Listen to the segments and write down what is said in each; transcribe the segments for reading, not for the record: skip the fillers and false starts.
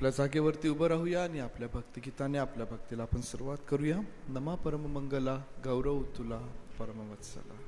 आपल्या जागेवरती उभं राहूया आणि आपल्या भक्तिगीताने आपल्या भक्तीला आपण सुरुवात करूया. नमा परममंगला गौरव तुला परमवत्सला.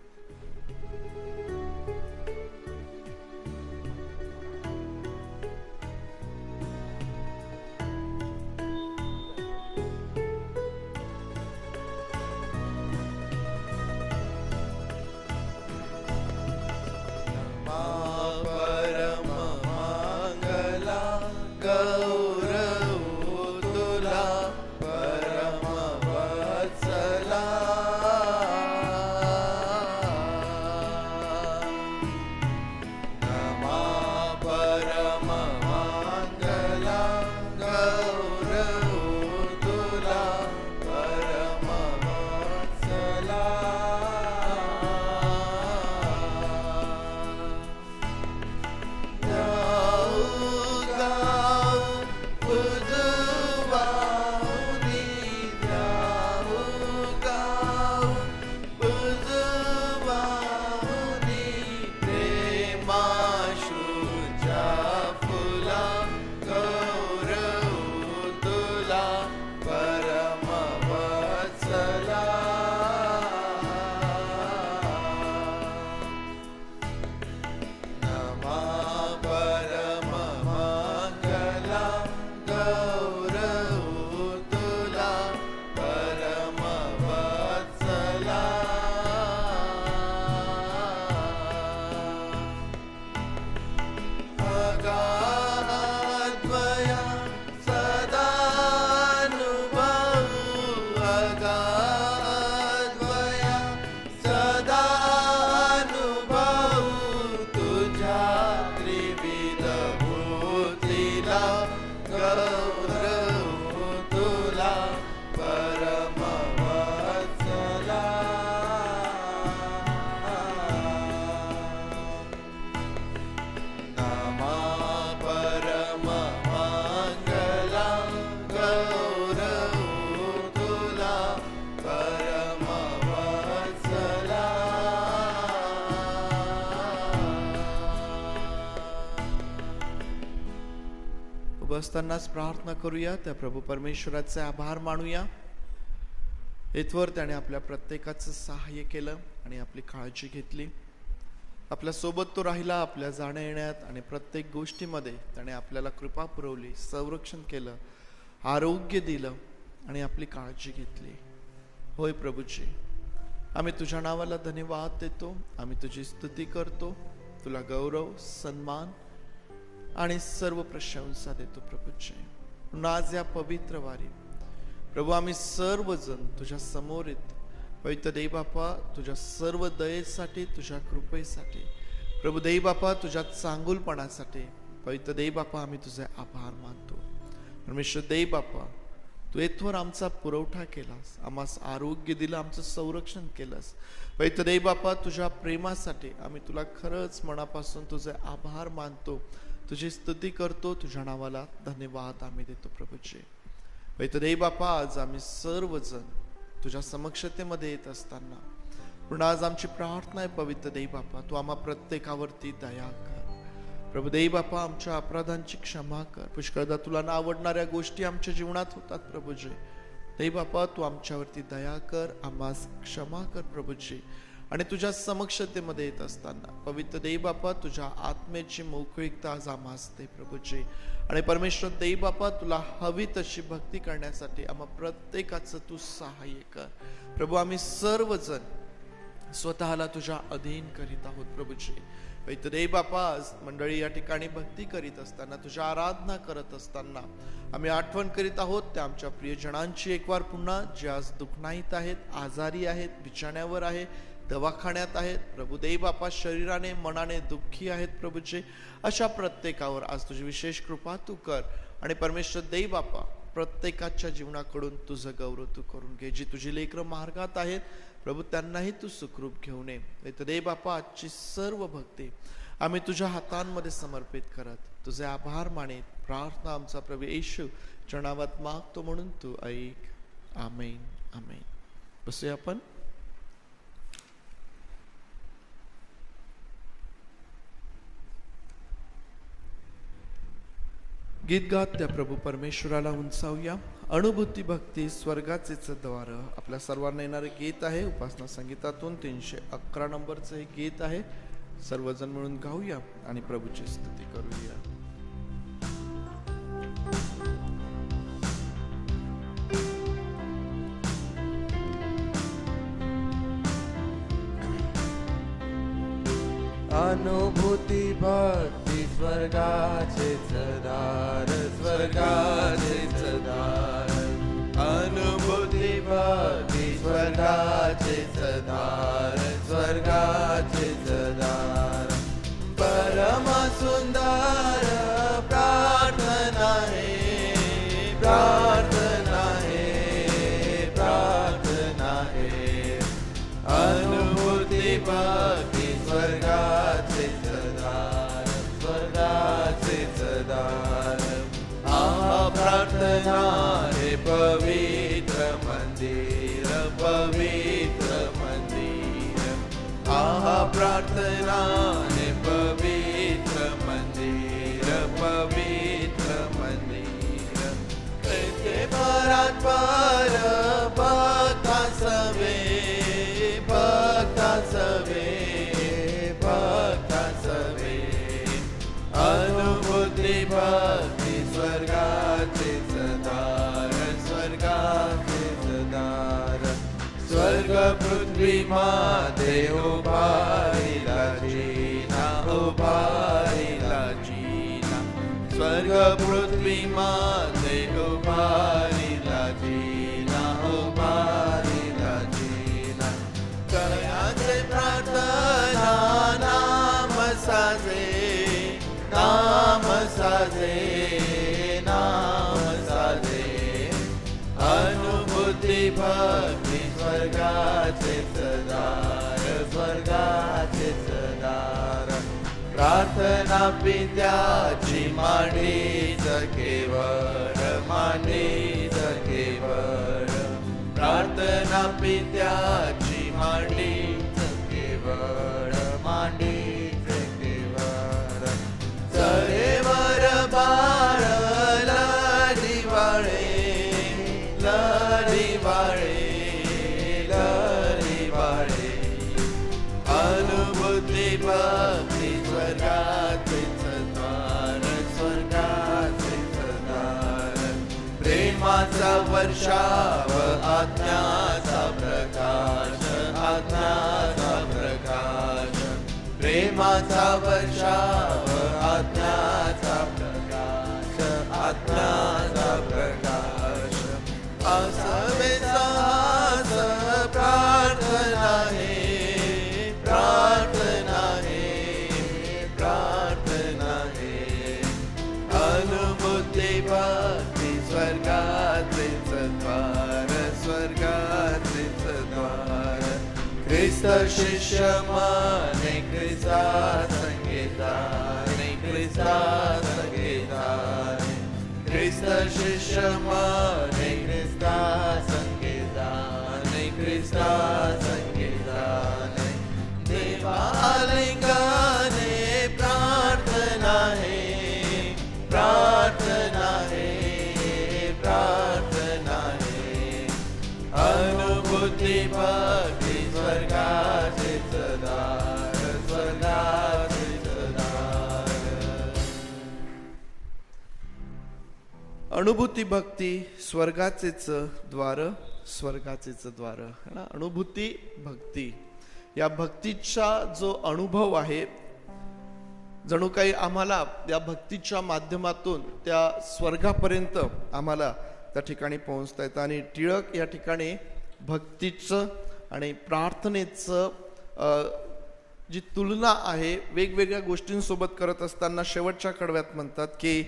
असतानाच प्रार्थना करूया. त्या प्रभू परमेश्वराचे आभार मानूया. इथवर त्याने आपल्या प्रत्येकाचं सहाय्य केलं आणि आपली काळजी घेतली. आपल्या सोबत तो राहिला आपल्या जाण्या येण्यात आणि प्रत्येक गोष्टीमध्ये त्याने आपल्याला कृपा पुरवली, संरक्षण केलं, आरोग्य दिलं आणि आपली काळजी घेतली. होय प्रभूजी, आम्ही तुझ्या नावाला धन्यवाद देतो. आम्ही तुझी स्तुती करतो. तुला गौरव, सन्मान आणि सर्व प्रशंसा देतो प्रभूजी. म्हणून आज या पवित्र वारी प्रभू आम्ही सर्वजण तुझ्या समोर येतो. पवित्र देव बापा, तुझ्या सर्व दयेसाठी, तुझ्या कृपेसाठी, प्रभू देव बापा, तुझ्या चांगुलपणासाठी पवित्र देव बापा आम्ही तुझे आभार मानतो. परमेश्वर देव बापा, तू येथवर आमचा पुरवठा केलास, आम्हास आरोग्य दिलं, आमचं संरक्षण केलंस. पवित्र देव बापा, तुझ्या प्रेमासाठी आम्ही तुला खरंच मनापासून तुझे आभार मानतो, तुझी स्तुती करतो. तुझ्या नावाला धन्यवाद आम्ही देतो प्रभूजी. पवित्र देव बापा, आज आम्ही सर्वजण तुझ्या समक्षतेमध्ये येत असताना पण आज आमची प्रार्थना आहे पवित्र देव बापा, तू आम्हा प्रत्येकावरती दया कर. प्रभू देव बापा, आमच्या अपराधांची क्षमा कर. पुष्कळदा तुला न आवडणाऱ्या गोष्टी आमच्या जीवनात होतात प्रभूजी. देव बापा, तू आमच्यावरती दया कर, आम्हास क्षमा कर प्रभूजी. आणि तुझ्या समक्षतेमध्ये येत असताना पवित्र देव बापा, तुझ्या आत्मेची मोकळीकता आज आम्हास दे प्रभूजी. आणि परमेश्वर देव बापा, तुला हवी तशी भक्ती करण्यासाठी आम्हा प्रत्येकाचं तू सहाय्य कर प्रभू. आम्ही सर्वजण स्वतःला तुझ्या अधीन करीत आहोत प्रभूजी. पवित्र देव बापा, आज मंडळी या ठिकाणी भक्ती करीत असताना, तुझ्या आराधना करत असताना आम्ही आठवण करीत आहोत त्या आमच्या प्रियजनांची एकवार पुन्हा, जे आज दुःखनाईत आहेत, आजारी आहेत, बिछाण्यावर आहे, दवाखान्यात आहेत प्रभू देव बापा, शरीराने मनाने दुःखी आहेत प्रभूजी. अशा प्रत्येकावर आज तुझी विशेष कृपा तू कर. आणि परमेश्वर देव बापा, प्रत्येकाच्या जीवनाकडून तुझं गौरव तू करून घे. जी तुझी लेकरं मार्गात आहेत प्रभू, त्यांनाही तू सुखरूप घेऊन ये. देव बापा, आजची सर्व भक्ती आम्ही तुझ्या हातांमध्ये समर्पित करत तुझे आभार मानेत प्रार्थना आमचा प्रभू येशू नावात मागतो, म्हणून तू ऐक. आमेन आमेन. बसूया आपण. गीत गात त्या प्रभू परमेश्वराला उंचावूया. अनुभूती भक्ती स्वर्गाचेच द्वार आपल्या सर्वांना येणारे गीत आहे. उपासना संगीतातून 311 नंबरचं हे गीत आहे. सर्वजण मिळून गाऊया आणि प्रभूची स्तुती करूया. अनुभूती भक्ती स्वर्गाचेच दार, स्वर्गाचेच दार. अनुभूती भक्ती स्वर्गाचेच दार, स्वर्गाचेच दार. परम सुंदर प्रार्थना है, प्रार्थना है, प्रार्थना है. अनुभूती भक्ती स्वर्गाचेच दार, स्वर्गाचेच दार. आहा प्रार्थना हे पवित्र मंदिर, पवित्र मंदिर. आहा प्रार्थना हे पवित्र मंदिर, पवित्र मंदिर. तेथे परात पर भक्ता सवे, भक्ता सवे, भक्ता सवे. अनुभूती भक्ती स्वर्गाचेच दार, स्वर्गाचेच दार. स्वर्ग पृथ्वी मध्ये उभारिला जिना, उभारिला जिना. स्वर्ग पृथ्वी मध्ये उभारिला जिना, उभारिला जिना. कयाचे प्रार्थना नाम साजे, नाम साजे, नाम साजे. अनुभूती भक्ती स्वर्गाचेच दार, स्वर्गाचेच दार. प्रार्थना पित्याची मांडीच केवळ, मांडीच केवळ. प्रार्थना पित्याची मांडीच केवळ, मांडीच केवळ. चरेवर बाळ लढिवाळे, लढिवाळे, लढिवाळे. अनुभूती भक्ती स्वर्गाचेच द्वार, स्वर्गाचेच दार. प्रेमाचा वर्षाव आज्ञाचा प्रकाश, आज्ञाचा प्रकाश. प्रेमाचा वर्षाव आज्ञाचा प्रकाश, आज्ञाचा प्रकाश. असावे साहस प्रार्थना है, प्रार्थना है, प्रार्थना है. अनुभूती भक्ती स्वर्गाचेच द्वार, स्वर्गाचेच द्वार. ख्रिस्त शिष्य मने ख्रिस्ता संगीताने, ख्रिस्ता संगीताने. ख्रिस्त शिष्य मने ख्रिस्ता संगीताने, ख्रिस्ता संगीताने. देवा आलिंगने प्रार्थना है, प्रार्थना है, प्रार्थना है. अनुभूती भक्ती स्वर्गाचेच दार, स्वर्गाचेच दार. अनुभूती भक्ती स्वर्गाचेच द्वार, स्वर्गाचेच द्वार. अनुभूती भक्ती, या भक्तीचा जो अनुभव आहे, जणू काही आम्हाला या भक्तीच्या माध्यमातून त्या स्वर्गापर्यंत आम्हाला त्या ठिकाणी पोहोचता येतं. आणि टिळक या ठिकाणी भक्तीचं आणि प्रार्थनेचं जी तुलना आहे वेगवेगळ्या गोष्टींसोबत करत असताना शेवटच्या कडव्यात म्हणतात की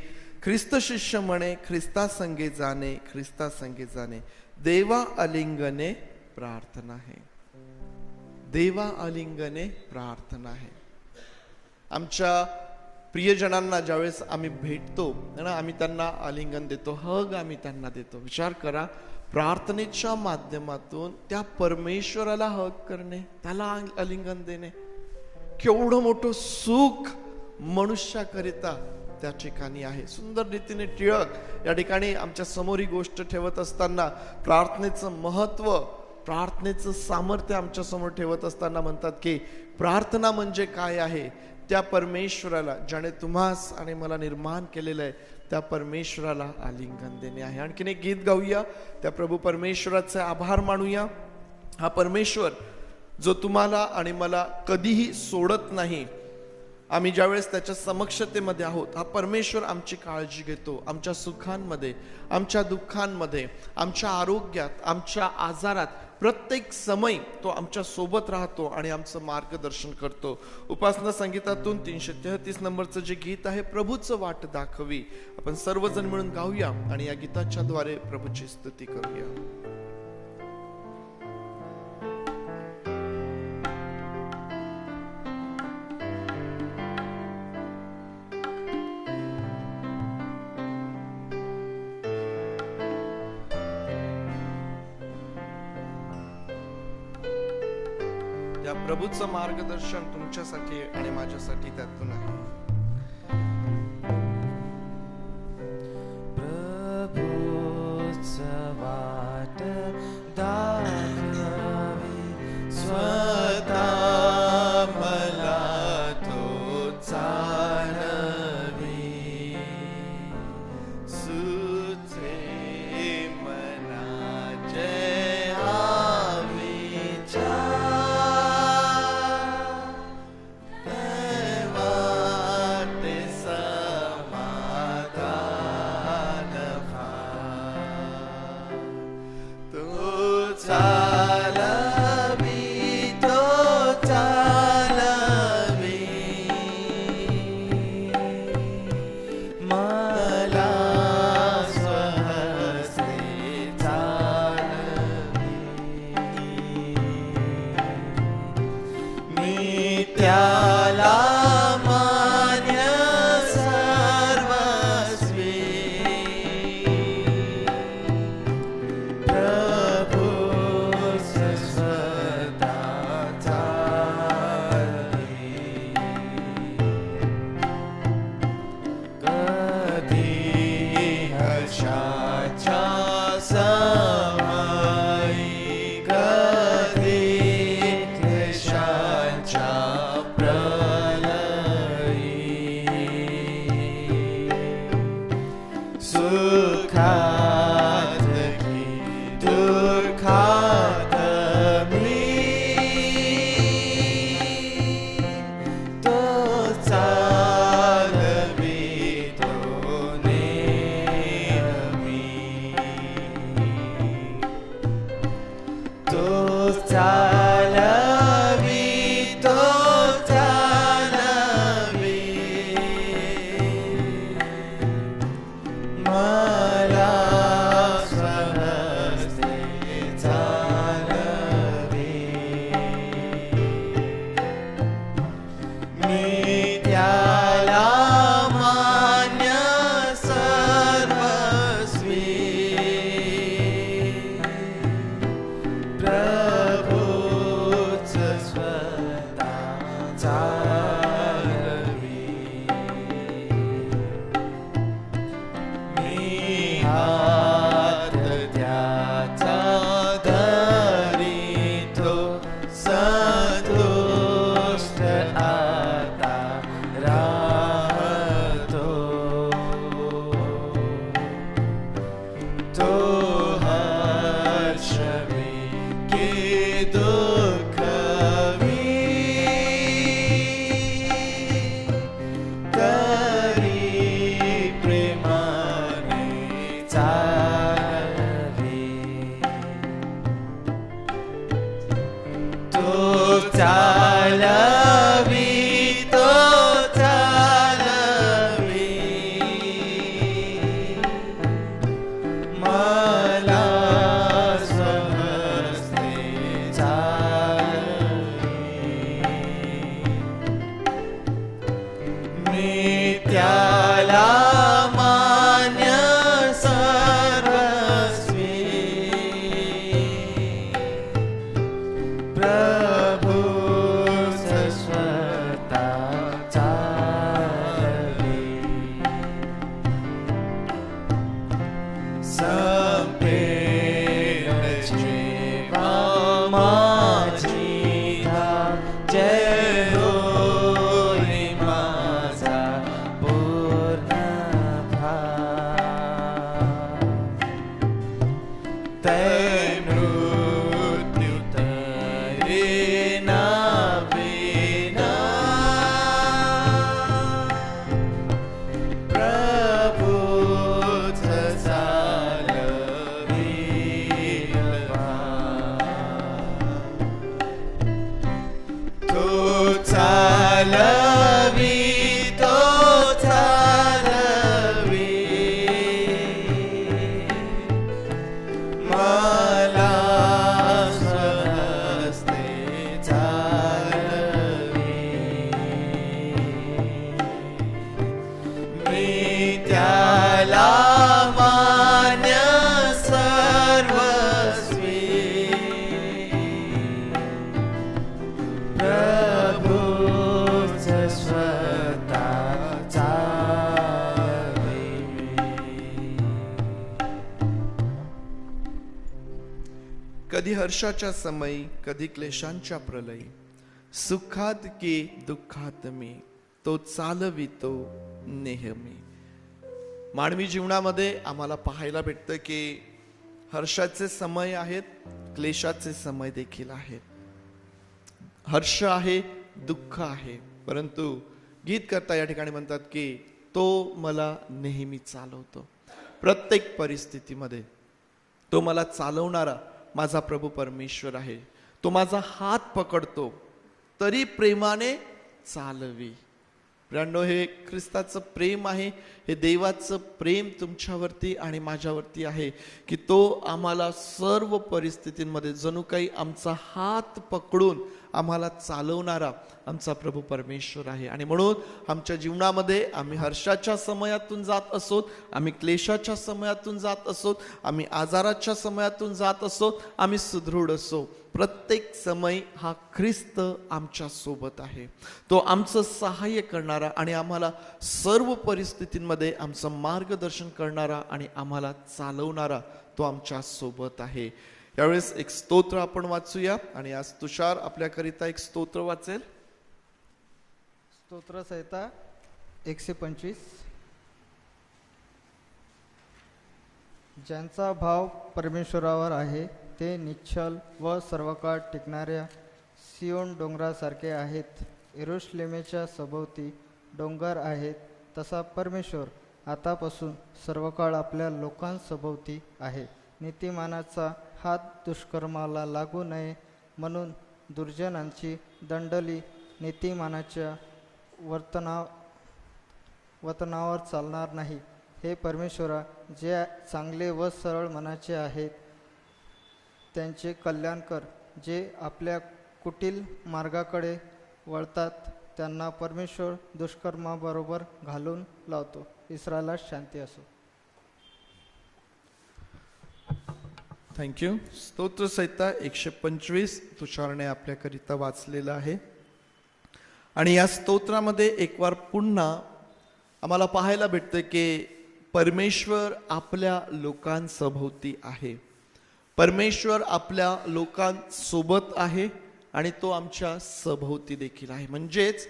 ख्रिस्त शिष्य म्हणे ख्रिस्ता संगे जाणे, ख्रिस्ता संगे जाणे. देवा आलिंगने प्रार्थना है, देवा आलिंगने प्रार्थना है. आमच्या प्रियजनांना ज्यावेळेस आम्ही भेटतो ना, आम्ही त्यांना आलिंगन देतो, हग आम्ही त्यांना देतो. विचार करा, प्रार्थनेच्या माध्यमातून त्या परमेश्वराला हग करणे, त्याला आलिंगन देणे, केवढं मोठं सुख मनुष्याकरिता त्या ठिकाणी आहे. सुंदर रीतीने टिळक या ठिकाणी आमच्या समोर ही गोष्ट ठेवत असताना प्रार्थनेचं महत्व, प्रार्थनेचं सामर्थ्य आमच्या समोर ठेवत असताना म्हणतात की प्रार्थना म्हणजे काय आहे, त्या परमेश्वराला ज्याने तुम्हास आणि मला निर्माण केलेलं आहे त्या परमेश्वराला आलिंगन देणे आहे. आणखीन एक गीत गाऊया, त्या प्रभू परमेश्वराचे आभार मानूया. हा परमेश्वर जो तुम्हाला आणि मला कधीही सोडत नाही. आम्ही ज्यावेळेस त्याच्या समक्षतेमध्ये आहोत, हा परमेश्वर आमची काळजी घेतो. आमच्या सुखांमध्ये, आमच्या दुःखांमध्ये, आमच्या आरोग्यात, आमच्या आजारात प्रत्येक समय तो आमच्या सोबत राहतो आणि आमचं मार्गदर्शन करतो. उपासना संगीतातून 333 नंबरचं जे गीत आहे, प्रभूचं वाट दाखवी, आपण सर्वजण मिळून गाऊया आणि या गीताच्या द्वारे प्रभूची स्तुती करूया. त्या प्रभूचं मार्गदर्शन तुमच्यासाठी आणि माझ्यासाठी त्यातून आहे. प्रभूचं वाट दाखवी, स्वतः मला तो चालवी. सुचे मनाचे हा विचार, देवा त्याला मान्य सर्वस्वी प्रभूच स्वतः चालवे. कधी हर्षाच्या समयी, कधी क्लेशांच्या प्रलयी, सुखात की दुःखात मी तो चालवितो नेहमी. मानवी जीवनामध्ये आम्हाला पाहायला भेटतं की हर्षाचे समय आहेत, क्लेशाचे समय देखील आहेत. हर्ष आहे, दुःख आहे, परंतु गीतकर्ता या ठिकाणी म्हणतात की तो मला नेहमी चालवतो. प्रत्येक परिस्थितीमध्ये तो मला चालवणारा माझा प्रभू परमेश्वर आहे. तो माझा हात पकडतो तरी प्रेमाने चालवी. प्रियांनो, हे ख्रिस्ताचं प्रेम आहे, हे देवाचं प्रेम तुमच्यावरती आणि माझ्यावरती आहे की तो आम्हाला सर्व परिस्थितींमध्ये जणू काही आमचा हात पकडून आम्हाला चालवणारा आमचा प्रभू परमेश्वर आहे. आणि म्हणून आमच्या जीवनामध्ये आम्ही हर्षाच्या समयातून जात असोत, आम्ही क्लेशाच्या समयातून जात असोत, आम्ही आजाराच्या समयातून जात असोत, आम्ही सुदृढ असो, प्रत्येक समय हा ख्रिस्त आमच्या सोबत आहे. तो आमचं सहाय्य करणारा आणि आम्हाला सर्व परिस्थितींमध्ये आमचं मार्गदर्शन करणारा आणि आम्हाला चालवणारा तो आमच्या सोबत आहे. यावेळेस एक स्तोत्र आपण वाचूया आणि आज तुषार आपल्याकरिता एक स्तोत्र वाचेल. स्तोत्र संहिता 125. ज्यांचा भाव परमेश्वरावर आहे ते निश्चल व सर्व काळ टिकणाऱ्या सियोन डोंगरासारखे आहेत. यरूशलेमेच्या सभोवती डोंगर आहेत, तसा परमेश्वर आतापासून सर्व काळ आपल्या लोकांसभोवती आहे. नीतिमानाचा हात दुष्कर्माला लागू नये म्हणून दुर्जनांची दंडली नीतिमानाच्या वतनावर चालणार नाही. हे परमेश्वरा, जे चांगले व सरळ मनाचे आहेत त्यांचे कल्याण कर. जे आपल्या कुटील मार्गाकडे वळतात त्यांना परमेश्वर दुष्कर्माबरोबर घालून लावतो. इस्रायला शांती असो. थँक्यू. स्तोत्र संहिता 125 तुषारने आपल्याकरिता वाचलेला आहे. आणि या स्तोत्रामध्ये एक वार पुन्हा आम्हाला पाहायला भेटतं की परमेश्वर आपल्या लोकांसभोवती आहे, परमेश्वर आपल्या लोकांसोबत आहे आणि तो आमच्या सभोवती देखील आहे. म्हणजेच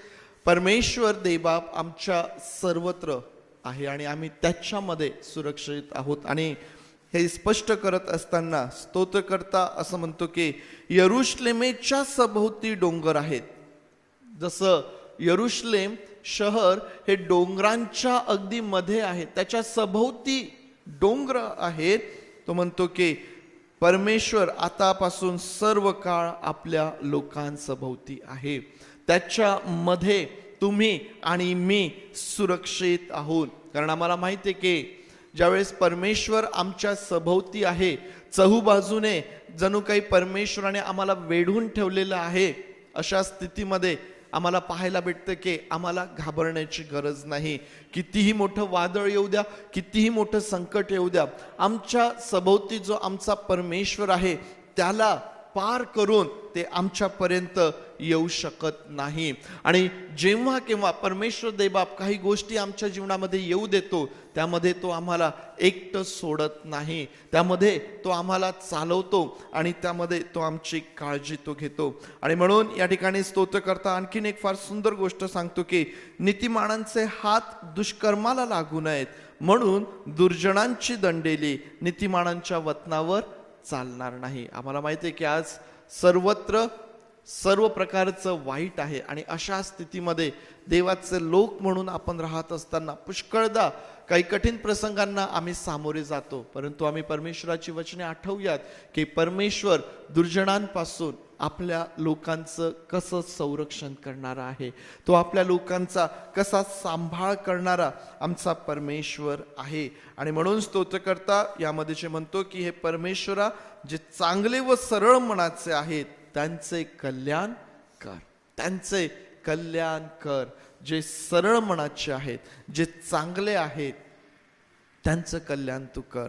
परमेश्वर देवबाप आमच्या सर्वत्र आहे आणि आम्ही त्याच्यामध्ये सुरक्षित आहोत. आणि हे स्पष्ट करत असताना स्तोत्रकर्ता असं म्हणतो की यरूशलेमेच्या सभोवती डोंगर आहेत. जसं यरूशलेम शहर हे डोंगरांच्या अगदी मध्ये आहे, त्याच्या सभोवती डोंगर आहेत. तो म्हणतो की परमेश्वर आतापासून सर्व काळ आपल्या लोकांसभोवती आहे, त्याच्यामध्ये तुम्ही आणि मी सुरक्षित आहोत. कारण आम्हाला माहिती आहे की ज्यावेळेस परमेश्वर आमच्या सभोवती आहे, चहूबाजूने जणू काही परमेश्वराने आम्हाला वेढून ठेवलेलं आहे, अशा स्थितीमध्ये आम्हाला पाहायला भेटतं की आम्हाला घाबरण्याची गरज नाही. कितीही मोठं वादळ येऊ द्या, कितीही मोठं संकट येऊ द्या, आमच्या सभोवती जो आमचा परमेश्वर आहे त्याला पार करून ते आमच्यापर्यंत येऊ शकत नाही. आणि जेव्हा केव्हा परमेश्वर देवबाप काही गोष्टी आमच्या जीवनामध्ये येऊ देतो, त्यामध्ये तो आम्हाला एकटं सोडत नाही, त्यामध्ये तो आम्हाला चालवतो आणि त्यामध्ये तो आमची काळजी तो घेतो. आणि म्हणून या ठिकाणी स्तोत्रकर्ता आणखीन एक फार सुंदर गोष्ट सांगतो की नीतिमानांचे हात दुष्कर्माला लागू नयेत म्हणून दुर्जनांची दंडेली नीतिमानांच्या वतनावर चालणार नाही. आम्हाला माहिती आहे की आज सर्वत्र सर्व प्रकारचं वाईट आहे आणि अशा स्थितीमध्ये देवाचे लोक म्हणून आपण राहत असताना पुष्कळदा काही कठीण प्रसंगांना आम्ही सामोरे जातो, परंतु आम्ही परमेश्वराची वचने आठवूयात की परमेश्वर दुर्जनांपासून आपल्या लोकांचं कसं संरक्षण करणारा आहे, तो आपल्या लोकांचा कसा सांभाळ करणारा आमचा परमेश्वर आहे. आणि म्हणून स्तोत्रकर्ता यामध्ये जे म्हणतो की हे परमेश्वरा, जे चांगले व सरळ मनाचे आहेत त्यांचे कल्याण कर, त्यांचे कल्याण कर. जे सरळ मनाचे आहेत, जे चांगले आहेत, त्यांचं कल्याण तू कर.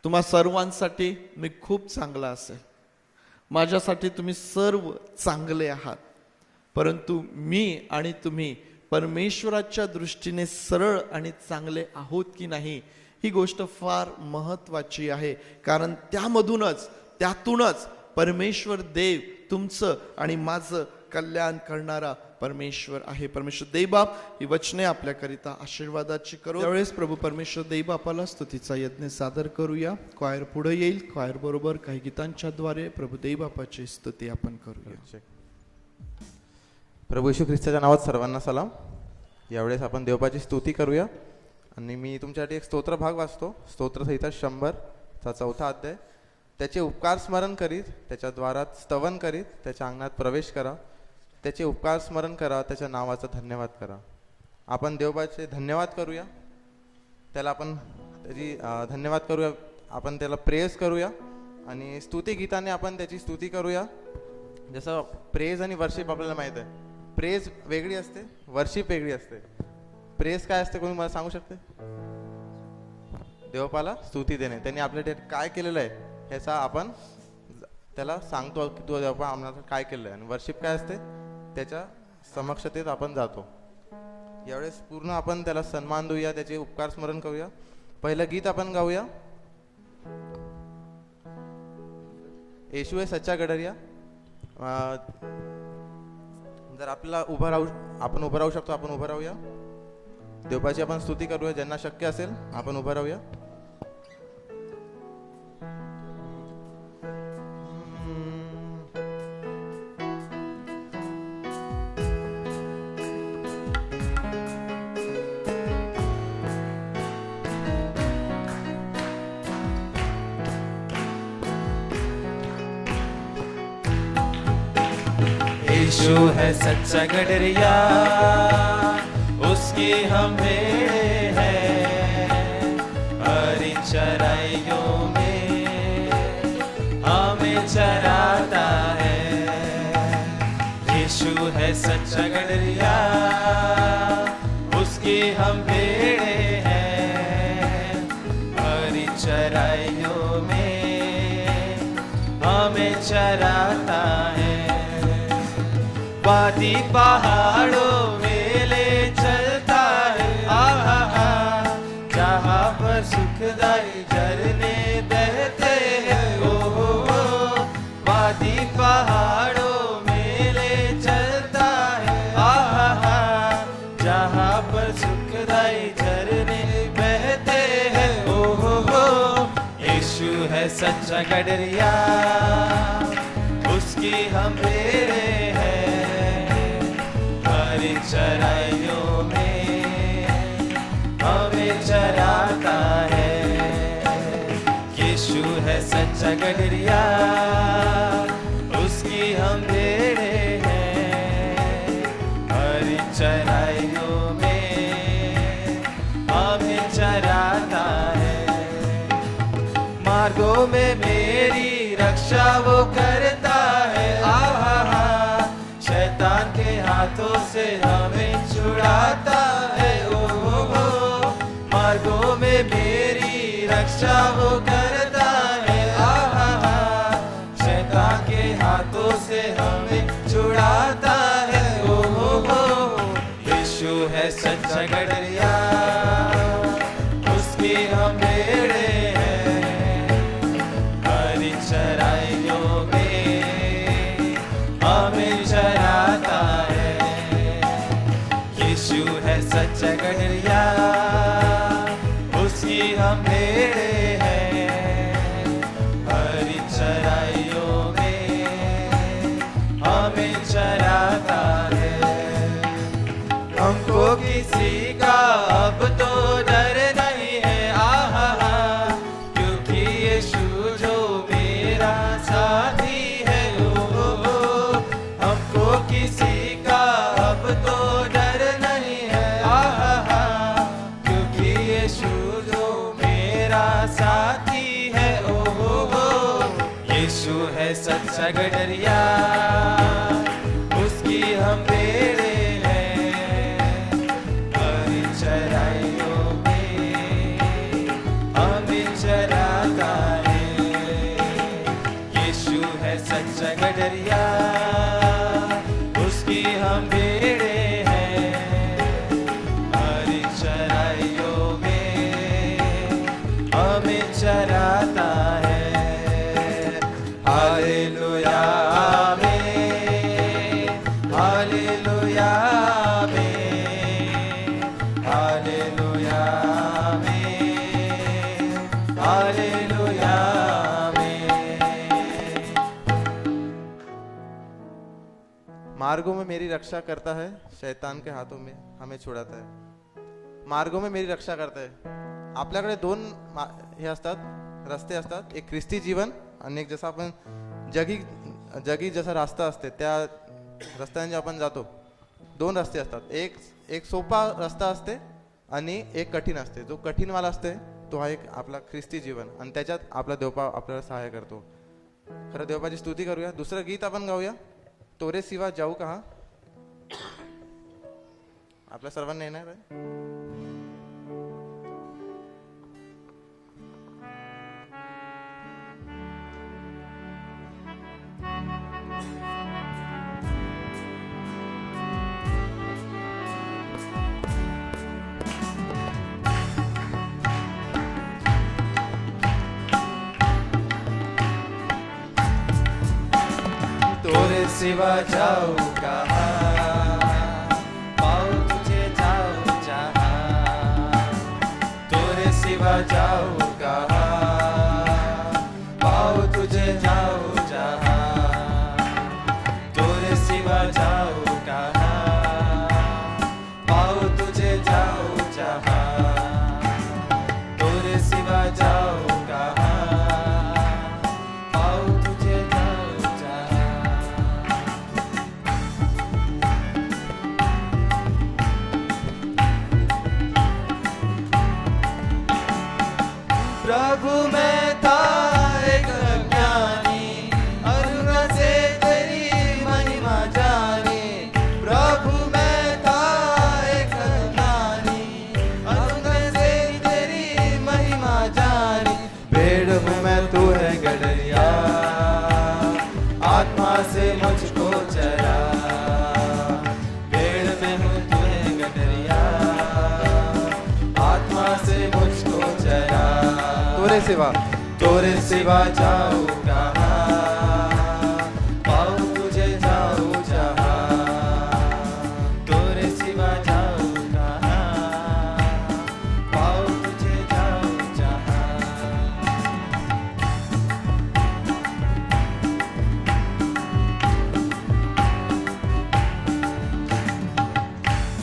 तुम्हा सर्वांसाठी मी खूप चांगला असेल, माझ्यासाठी तुम्ही सर्व चांगले आहात, परंतु मी आणि तुम्ही परमेश्वराच्या दृष्टीने सरळ आणि चांगले आहोत की नाही, ही गोष्ट फार महत्वाची आहे. कारण त्यातूनच परमेश्वर देव तुमचं आणि माझं कल्याण करणारा परमेश्वर आहे. परमेश्वर देवबाप ही वचने आपल्याकरिता आशीर्वादाची करो. त्यावेळेस प्रभू परमेश्वर देवबापाला स्तुतीचा यज्ञ सादर करूया. क्वायर पुढे येईल. क्वायर बरोबर काही गीतांच्या द्वारे प्रभू देवबापाची स्तुती आपण करूया. प्रभू येशू ख्रिस्ताच्या नावात सर्वांना सलाम. यावेळेस आपण देवबाची स्तुती करूया आणि मी तुमच्यासाठी एक स्तोत्र भाग वाचतो. स्तोत्रसंहिता 100चा 4था अध्याय. त्याचे उपकार स्मरण करीत, त्याच्या द्वारात स्तवन करीत, त्याच्या अंगणात प्रवेश करा. त्याचे उपकार स्मरण करा, त्याच्या नावाचा धन्यवाद करा. आपण देवबाचे धन्यवाद करूया, त्याला आपण त्याची धन्यवाद करूया, आपण त्याला प्रेज करूया आणि स्तुती गीताने आपण त्याची स्तुती करूया. जसं प्रेज आणि वर्शिप आपल्याला माहीत आहे, प्रेज वेगळी असते, वर्शिप वेगळी असते. प्रेज काय असते, कोणी मला सांगू शकते? देवबाला स्तुती देणे, त्यांनी आपल्यासाठी काय केलेलं आहे ह्याचा आपण त्याला सांगतो की तू देवबा आम्हाला काय केलं आहे. आणि वर्शिप काय असते, त्याच्या समक्षतेत आपण जातो. यावेळेस पूर्ण आपण त्याला सन्मान देऊया, त्याचे उपकार स्मरण करूया. पहिलं गीत आपण गाऊया, येशू आहे सच्चा गडरिया. जर आपल्याला आपण उभं राहू शकतो, आपण उभं राहूया. देवबाची आपण स्तुती करूया. ज्यांना शक्य असेल आपण उभं राहूया. यीशु है सच्चा गडरिया, उसकी हम भेड़े हैं. हरी चराइयों में हमें चराता है. यीशु है सच्चा गडरिया, उसकी हम भेड़े हैं. हरी चराइयों में हमें चराता है. वादी पहाड़ों में ले चलता है, आहा, जहाँ पर सुखदाई झरने बहते हैं. ओ वादी पहाड़ों में ले चलता है, आहा, जहाँ पर सुखदाई झरने बहते हैं. ओ यीशु है सच्चा गडरिया, उसकी हम भेड़े हैं. हरी चराइयों में हमें चराता है. यीशु है सच्चा गडरिया, उसकी हम भेड़े हैं. हरी चराइयों में हमें चराता है. मार्गों में मेरी रक्षा वो करता है, आहा, शैतान के हाथों से हमें छुड़ाता है. ओ मार्गों में मेरी रक्षा वो करता है, आहा, शैतान के हाथों से हमें छुड़ाता है. ओ यीशु है सच्चा गडरिया, उसकी हम भेड़े हैं. हरी चराइयों में हमें चराता है. यीशु है सच्चा गडरिया, उसकी हम भेड़े हैं. हरी चराइयों में हमें चराता है. हमको किसी का अब तो डर नहीं है, आहा, क्योंकि यीशु जो मेरा साथी है. हमको किसी का अब तो डर नहीं है, आहा, क्योंकि यीशु जो मेरा साथी है. यीशु है सच्चा गडरिया, उसकी मार्गों में मेरी रक्षा करता है, शैतान के हाथों में हमें छुड़ाता है। मार्गों में मेरी रक्षा करता है। आपल्याकडे दोन हे असतात, रस्ते असतात, एक ख्रिस्ती जीवन आणि एक जसं आपण जगी जसा रास्ता असते त्या रस्त्याने आपण जातो। दोन रस्ते असतात, एक सोपा रस्ता असते आणि एक कठीण असते। जो कठीणवाला असते तो हा एक आपला ख्रिस्ती जीवन आणि त्याच्यात आपला देवपा आपल्याला सहाय्य करतो। खरं देवपाची स्तुती करूया। दुसरं गीत आपण गाऊया, तोरे सिवा जाऊ कहा। आपल्या सर्वांना येणार आहे? तोरे सिवा जाऊ कहाँ, पाऊँ तुझे जाऊँ जहाँ। तोरे सिवा जाऊ कहाँ, पाऊँ तुझे जाऊँ जहाँ। तोरे सिवा जाऊ कहाँ, पाऊँ तुझे जाऊँ जहाँ। तोरे सिवा जाऊ कहाँ, पाऊँ तुझे जाऊँ जहाँ। प्रभु मैं था एक अज्ञानी, अरुण से तेरी महिमा जाने। प्रभु मैं था एक अज्ञानी, अरुण से तेरी महिमा जाने। भेड़ में मैं तू है गडरिया, आत्मा से मुझको चरा। भेड़ में हूँ तू है गडरिया, आत्मा से मुझको चरा। तोरे सिवा जाऊँ कहाँ, पाऊँ तुझे जाऊँ जहाँ। तोरे सिवा जाऊँ कहाँ, पाऊँ तुझे जाऊँ जहाँ।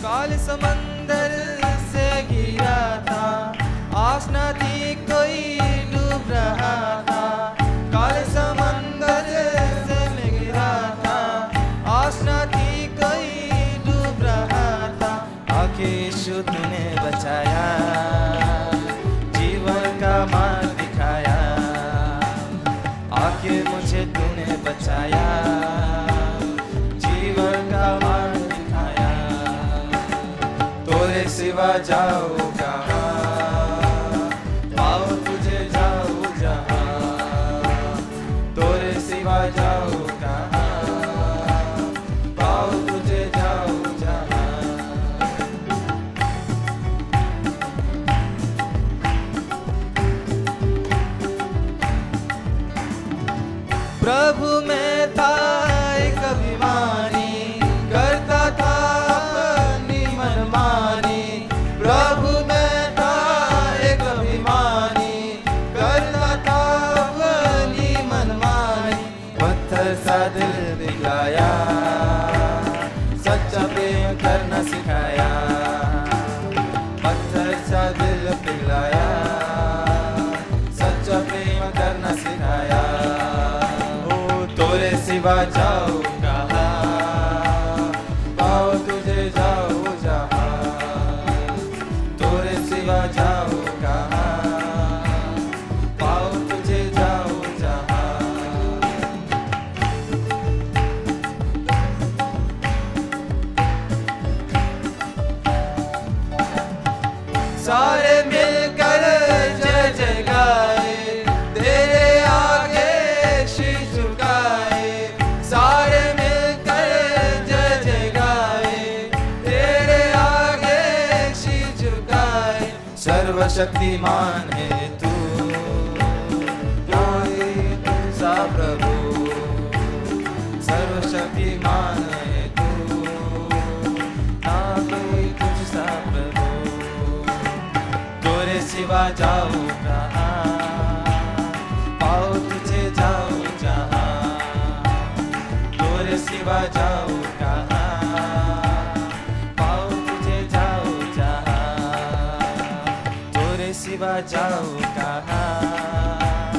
काल समंदर से घिरा था, आस न थी कोई डूब रहा था। काल समंदर से मैं घिरा था, आस न थी कोई डूब रहा था। आके यीशु तूने बचाया, जीवन का मार्ग दिखाया। आके मुझे तूने बचाया, जीवन का मार्ग दिखाया। तोरे सिवा जाऊँ कहाँ, पाऊँ तुझे जाऊँ जहाँ। तोरे सिवा जाऊँ कहाँ, पाऊँ तुझे जाऊँ जहाँ। प्रभु मैं था एक अभिमानी, करता था अपनी मनमानी। प्रभु मैं था एक अभिमानी, करता था अपनी मनमानी। पत्थर सा दिल दिखलाया, सच्चा प्रेम करना सिखाया। पत्थर सा दिल पिघलाया, सच्चा प्रेम करना सिखाया। ओ तोरे सिवा जाऊँ कहाँ, पाऊँ तुझे जाऊँ जहाँ। तोरे सिवा जाऊँ कहाँ, पाऊँ तुझे जाऊँ जहाँ। सारे मिलकर जय जय गाए, तेरे आगे शीश झुकाए। सारे मिलकर जय जय गाए, तेरे आगे शीश झुकाए। सर्वशक्तिमान है तू, कोई तुझसा प्रभु। सर्वशक्तिमान है तू, ना कोई तुझसा प्रभु। तोरे सिवा जाऊँ कहाँ, पाऊँ तुझे जाऊँ जहाँ। तोरे सिवा जाऊँ कहाँ, सिवा जाऊं कहाँ,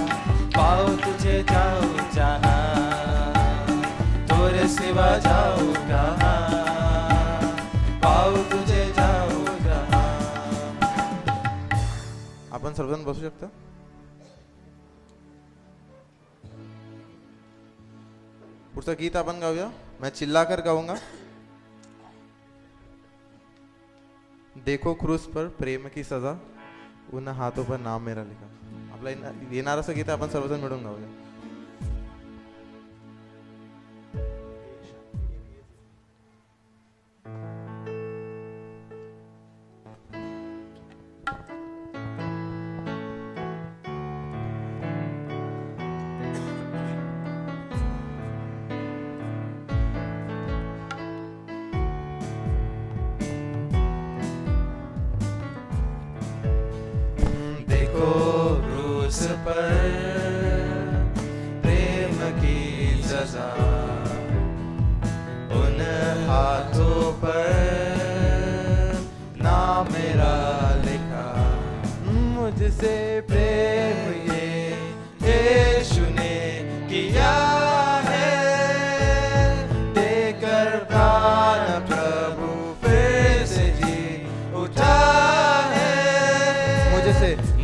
पाओ तुझे जाऊं जहाँ, तोरे सिवा जाऊं कहाँ, पाओ तुझे जाऊं जहाँ. आपण सर्वजण बसू शकता. पुढचं गीत आपण गाऊया. मैं चिल्लाकर गाऊंगा. देखो क्रूस पर प्रेम की सजा, उन हाथों पर नाम मेरा लिखा. आपला येणार असं गीत आपण सर्वजण मिळून गाऊया. क्रूस पर प्रेम की सजा, उन हाथों पर नाम मेरा लिखा. मुझसे प्रेम ये यीशु ने किया है, देकर प्राण प्रभु फिर से जी उठा है.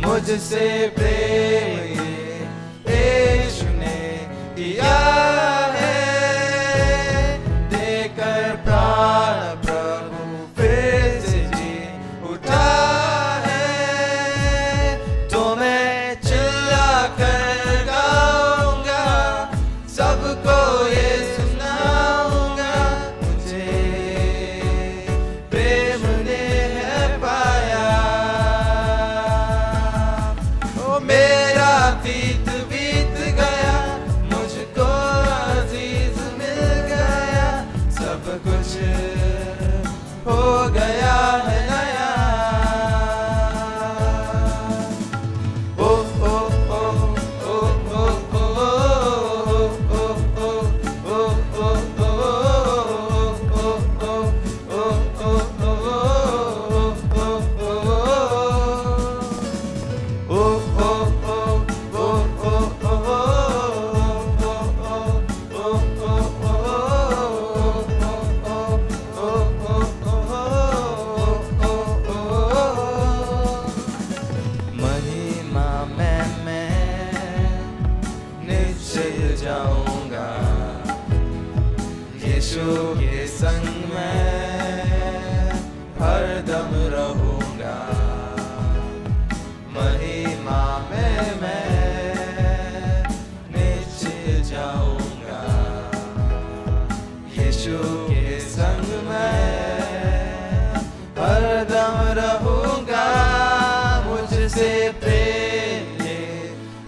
मुझसे प्रेम ये यीशु ने किया है, देकर प्राण प्रभु फिर से जी उठा है. तो मैं चिल्ला कर गाऊंगा, सबको ये सुनाऊंगा, मुझे प्रेम ने है पाया. मेरा अतीत बीत गया, मुझको अजीज मिल गया, सब कुछ हो गया है नया. ओ ओ ओ ओ ओ ओ ओ ओ महिमा में मैं निश्चय जाऊंगा, यीशु के संग में हरदम रहूंगा. महिमा में मैं निश्चय जाऊंगा, यीशु के संग में हरदम रहूंगा. मुझसे प्रेम ये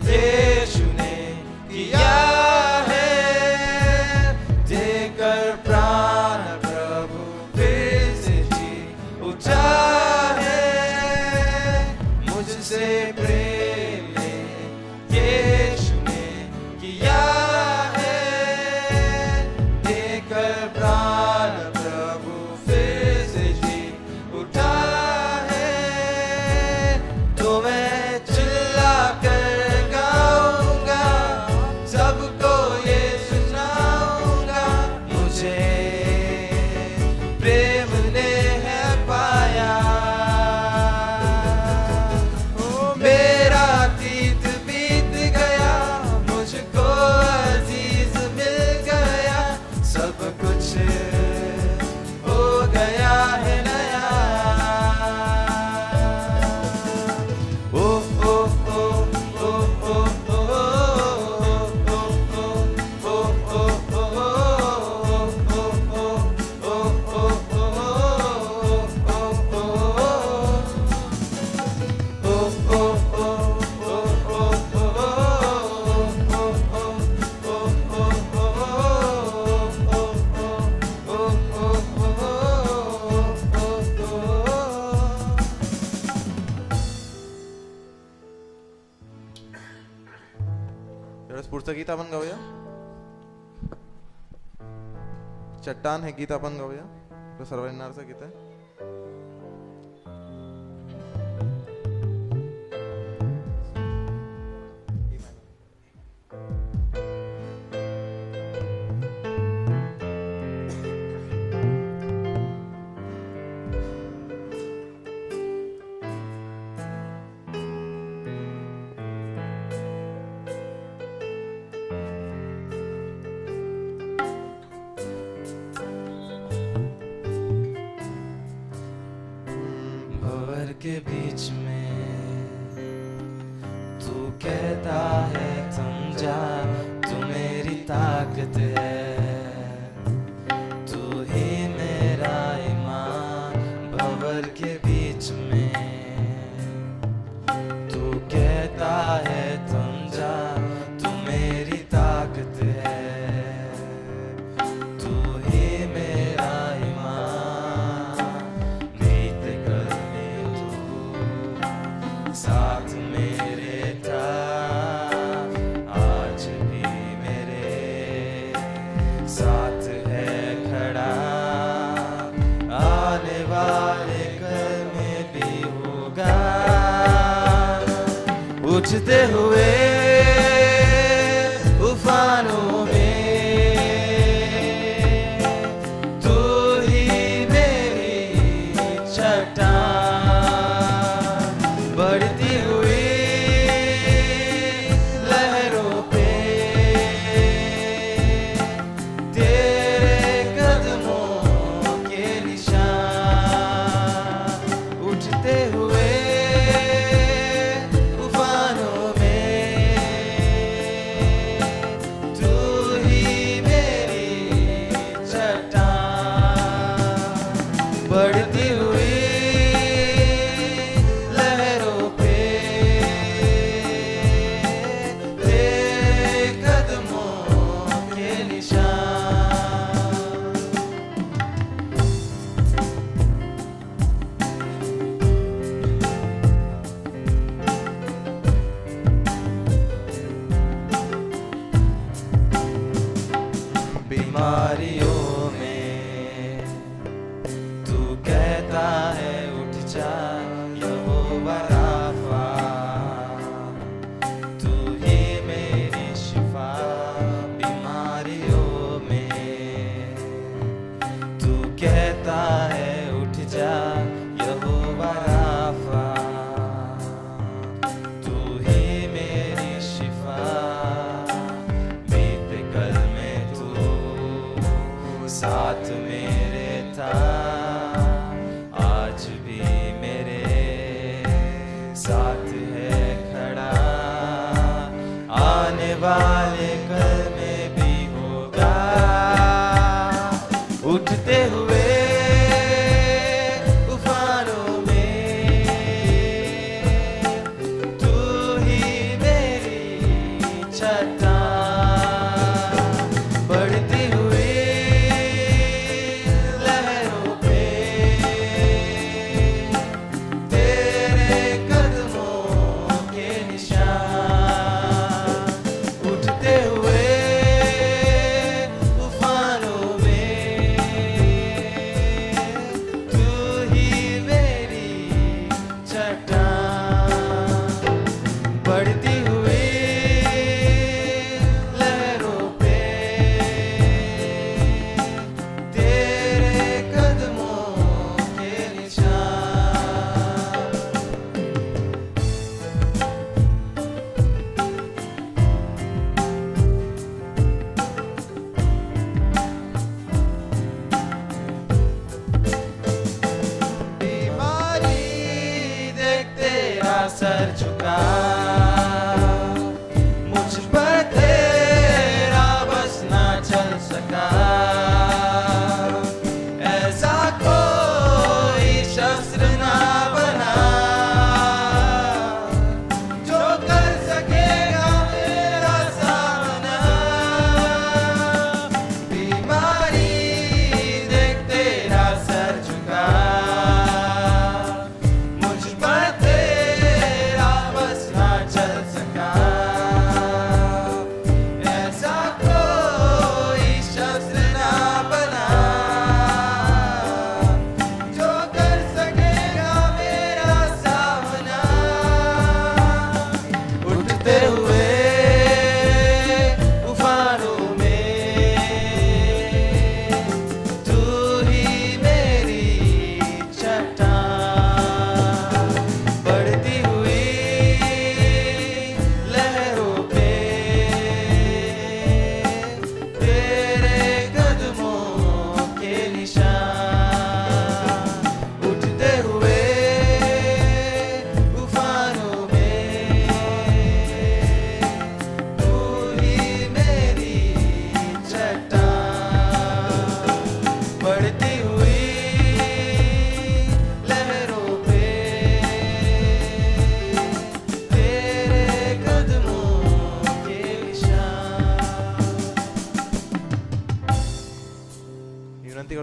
यीशु ने किया है, देकर प्राण प्रभु फिर से जी उठा है. मुझसे प्रेम ये यीशु ने किया है, देकर प्राण प्रभु फिर से जी उठा है. तो मैं चिल्ला कर गाऊंगा, सबको ये सुनाऊंगा, मुझे प्रेम ने है पाया. ओ मेरा अतीत बीत गया, मुझको अजीज मिल गया, सब कुछ हो गया है नया. ओ ओ ओ ओ ओ ओ त्यावेळेस पुढचं गीत आपण गाऊया. चट्टान हे गीत आपण गाऊया. आपलं सर्वांनाचं गीत आहे. भंवर के बीच में तू कहता है तुम जा, तू मेरी ताकत है, तू ही मेरा ईमान। भंवर के बीच में तू कहता है तुम जा, तू मेरी ताकत है, तू ही मेरा ईमान। बीत कल में तू साथ मेरे था, आज भी मेरे साथ है खड़ा, आने वाले कल में भी होगा। उठते हुए उफानों में तू ही मेरी चट्टान, बढ़ती हुई लहरों पे तेरे कदमों के निशान। उठते हुए उफानों में तू ही मेरी चट्टान, बढ़ती हुई लहरों पे तेरे कदमों के निशान। बीमारियों में तू कहता है उठ जा, यहोवा राफा, तू ही मेरी शिफा। बीमारियों में तू कहता है उठ जा, यहोवा राफा, तू ही मेरी शिफा। बीत कल में तू साथ मेरे था, आज भी मेरे साथ है खड़ा, आने वाले कल में भी होगा। उठते हुए उफानों में तू ही मेरी चट्टान, बढ़ती हुई लहरों पे तेरे कदमों के निशान। उठते हुए उफानों में तू ही मेरी चट्टान, बढ़ती हुई लहरों पे तेरे कदमों के निशान। बीमारी देख तेरा सर झुका, मुझ पर तेरा बस ना चल सका। ऐसा कोई शस्त्र ना बना जो कर सकेगा मेरा सामना। बीमारी देख तेरा सर झुका, मुझ पर तेरा बस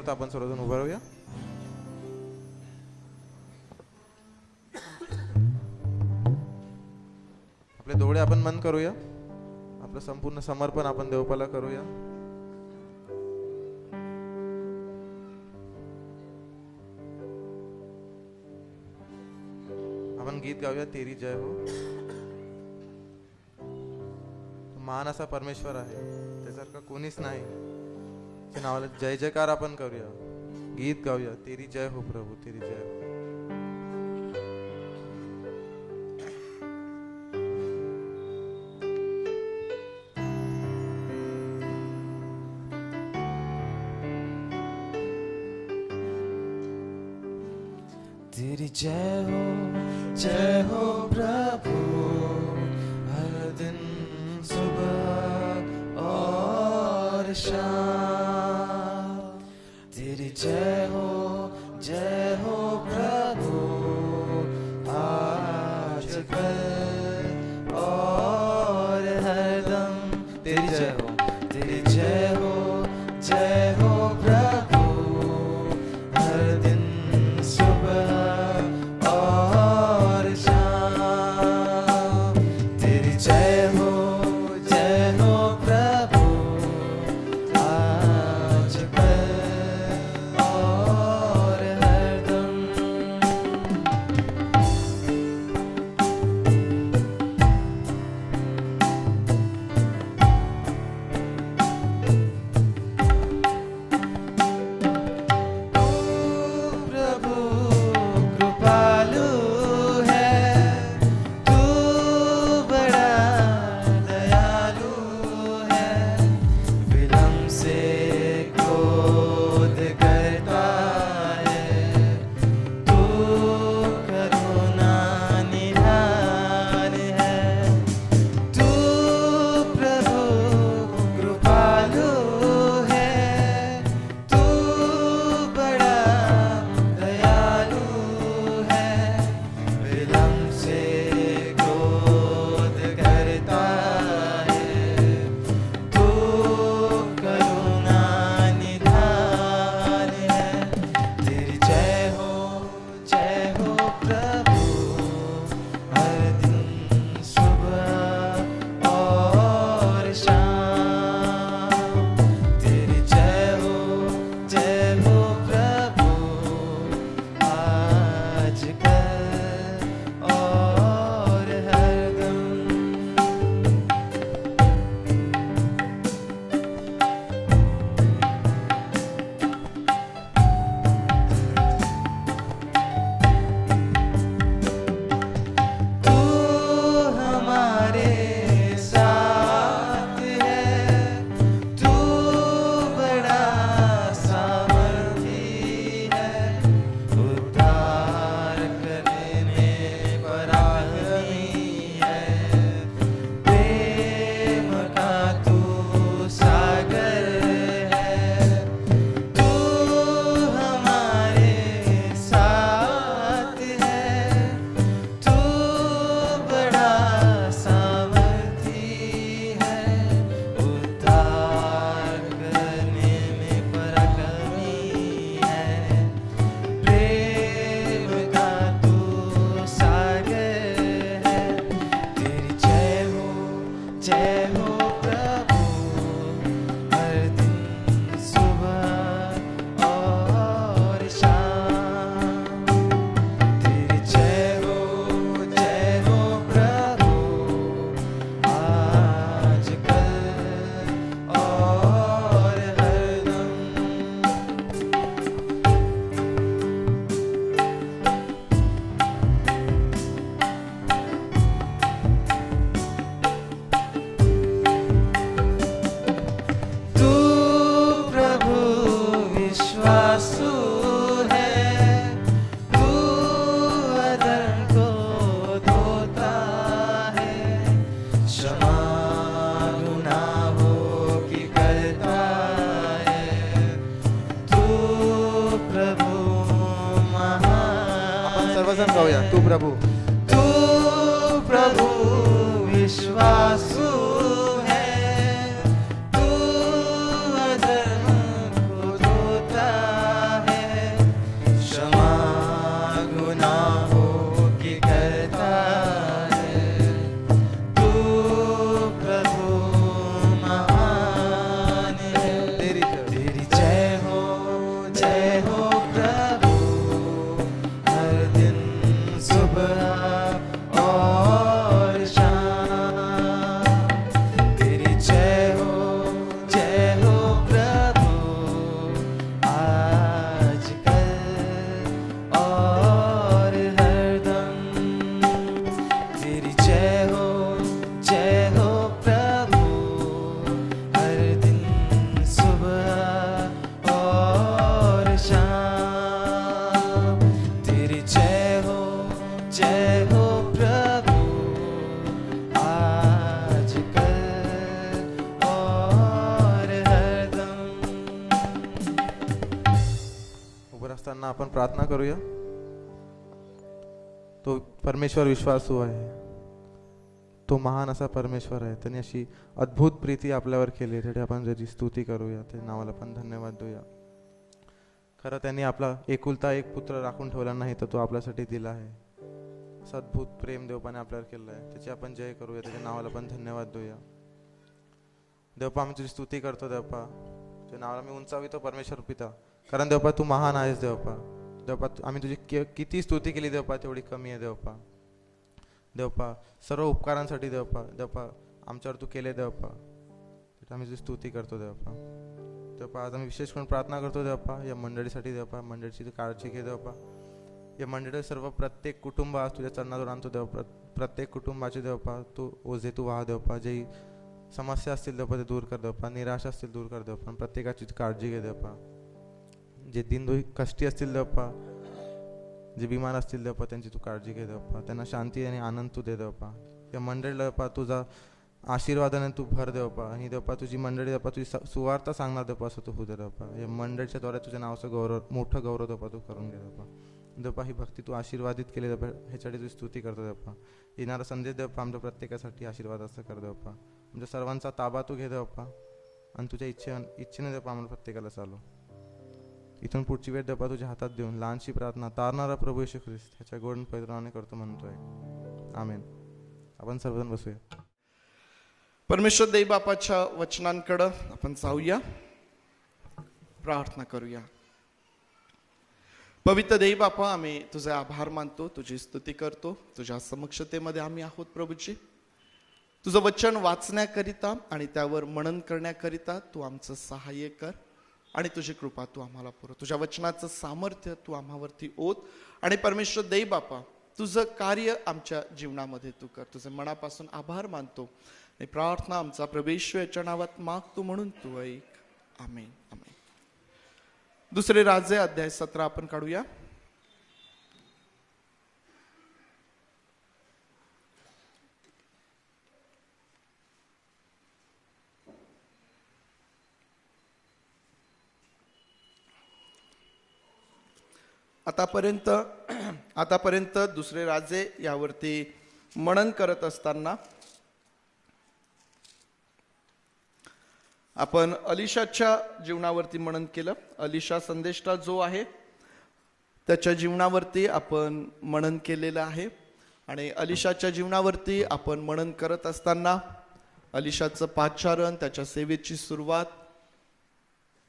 वाजता आपण सर्वजण उभं राहूया. आपले डोळे आपण बंद करूया. आपलं संपूर्ण समर्पण आपण देवपाला करूया. आपण गीत गाऊया तेरी जय हो. महान असा परमेश्वर आहे, त्यासारखा कोणीच नाही. त्या नावाला जय जयकार आपण करूया, गीत गाऊया तेरी जय हो प्रभू तेरी जय हो. तेरी जय हो प्रभु, हर दिन सुबह और शाम. तेरी जय हो प्रभु, आज कल और हरदम. तेरी जय हो प्रभु, हर दिन सुबह और शाम. तेरी जय हो प्रभु, आज कल और हरदम. प्रभु कृपालु है, तू बड़ा दयालु है. विलम्ब से क्रोध करता है, तू करुणा निधान है. तू प्रभु कृपालु है, तू बड़ा दयालु है. विलम्ब से क्रोध करता है, तू करुणा निधान है. तेरी जय हो प्रभु, हर दिन सुबह और शाम. तेरी जय हो प्रभु, आज कल और हरदम. तू हमारे साथ है, तू बड़ा सामर्थी है. उद्धार करने पराक्रमी है. प्रेम का तू सागर है. तू हमारे साथ है, तू बड़ा सामर्थी है. उद्धार करने में पराक्रमी है. प्रेम का तू सागर है. तेरी जय हो प्रभु, हर दिन सुबह और शाम. तेरी जय हो प्रभु, आज कल और हरदम. तू प्रभु विश्वासु है, तू अधर्म को धोता है. क्षमा गुनाहों की करता है. तू प्रभु आपण सर्वजण महान गाऊया है. तू प्रभू. तू प्रभु विश्वासु है, तू अधर्म को धोता आपण प्रार्थना करूया. तो परमेश्वर विश्वासू आहे, तो महान असा परमेश्वर आहे. त्याने अशी अद्भुत प्रीती आपल्यावर केली, त्यासाठी आपण त्याची स्तुती करूया, त्या नावाला पण धन्यवाद देऊया. खरं त्यांनी आपला एकुलता एक पुत्र राखून ठेवला नाही, तर तो आपल्यासाठी दिला आहे. असं अद्भुत प्रेम देवपाने आपल्यावर केलं आहे, त्याची आपण जय करूया, त्याच्या नावाला पण धन्यवाद देऊया. देवपा आम्ही तुझी स्तुती करतो. देवपा तुझ्या नावाला मी उंचावितो परमेश्वर पिता, कारण देवपा तू महान आहेस. देवपा देवपा आम्ही तुझी किती स्तुती केली देवपा तेवढी कमी आहे. देवपा देवपा सर्व उपकारांसाठी देवपा देवपा आमच्यावर तू केले देवपा, आम्ही तुझी स्तुती करतो. देवपा देवपा आज आम्ही विशेष करून प्रार्थना करतो. देवपा या मंडळीसाठी देवपा, मंडळीची तू काळजी घे. देवपा या मंडळी सर्व प्रत्येक कुटुंब आज तुझ्या चरणाजवळ आणतो. देवपा प्रत्येक कुटुंबाची देवपा तू ओझे तू वाह. देवपा जे समस्या असतील देवपा ते दूर कर. देवपा निराशा असतील दूर कर. देवपा प्रत्येकाची काळजी घे. देवपा जे दिनदोही कष्टी असतील देवपा, जे बिमार असतील देवपा त्यांची तू काळजी घे. देवपा त्यांना शांती आणि आनंद तू दे. देवपा या मंडळीला देवपा तुझा आशीर्वादाने तू भर. देवपा आणि देवपा तुझी मंडळी देवपा तुझी सुवार्ता सांगणार देवपा असं तू होऊ दे. देवपा या मंडळीच्या द्वारे तुझ्या नावाचं गौरव मोठं गौरव देवपा तू करून घे. देवपा देवपा ही भक्ती तू आशीर्वादित केली. देवपा ह्याच्यासाठी तुझी स्तुती करतो. देवपा येणारा संदेश देवपा आमच्या प्रत्येकासाठी आशीर्वाद असं कर. देवपा आमच्या सर्वांचा ताबा तू घे. देवपा आणि तुझ्या इच्छेने देवपा आम्हाला प्रत्येकाला चालू. इथून पुढची वेळ देवपा तुझ्या हातात देऊन लहानशी प्रार्थना तारणारा प्रभू येशू ख्रिस्त ह्याच्या गोड पवित्र नावाने करतो म्हणतोय, आमेन. आपण सर्वजण बसूया. परमेश्वर देव बापाच्या वचनांकडं आपण जाऊया, प्रार्थना करूया. पवित्र देव बापा, आम्ही तुझे आभार मानतो, तुझी स्तुती करतो. तुझ्या समक्षतेमध्ये आम्ही आहोत प्रभूजी. तुझं वचन वाचण्याकरिता आणि त्यावर मनन करण्याकरिता तू आमचं सहाय्य कर आणि तुझी कृपा तू आम्हाला पुरव. तुझ्या वचनाचं सामर्थ्य तू आम्हावरती ओत आणि परमेश्वर देव बापा तुझं कार्य आमच्या जीवनामध्ये तू कर. तुझे मनापासून आभार मानतो आणि प्रार्थना आमचा प्रभू याच्या नावात मागतो म्हणून तू ऐक, आमेन आमेन. दुसरे राजे अध्याय 17 आपण काढूया. आतापर्यंत दुसरे राजे यावरती मनन करत असताना आपण अलिशाच्या जीवनावरती मनन केलं. अलिशा संदेष्टा जो आहे त्याच्या जीवनावरती आपण मनन केलेलं आहे आणि अलिशाच्या जीवनावरती आपण मनन करत असताना अलिशाचं पाचारण, त्याच्या सेवेची सुरुवात,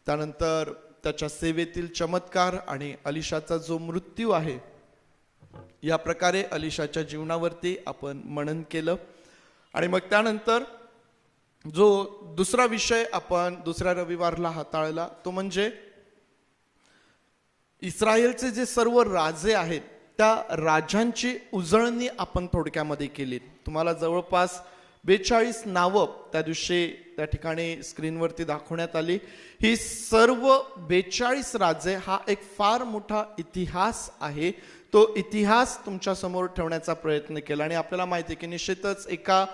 त्यानंतर त्याच्या सेवेतील चमत्कार आणि अलिशाचा जो मृत्यू आहे, या प्रकारे अलिशाच्या जीवनावरती आपण मनन केलं. आणि मग त्यानंतर जो दुसरा विषय आपण दुसऱ्या रविवारला हाताळला तो म्हणजे इस्रायलचे जे सर्व राजे आहेत त्या राजांची उजळणी आपण थोडक्यामध्ये केली. तुम्हाला जवळपास 42 नावं त्या दिवशी त्या ठिकाणी स्क्रीनवरती दाखवण्यात आली. ही सर्व 42 राजे हा एक फार मोठा इतिहास आहे. तो इतिहास तुमच्या समोर ठेवण्याचा प्रयत्न केला आणि आपल्याला माहिती आहे की निश्चितच एका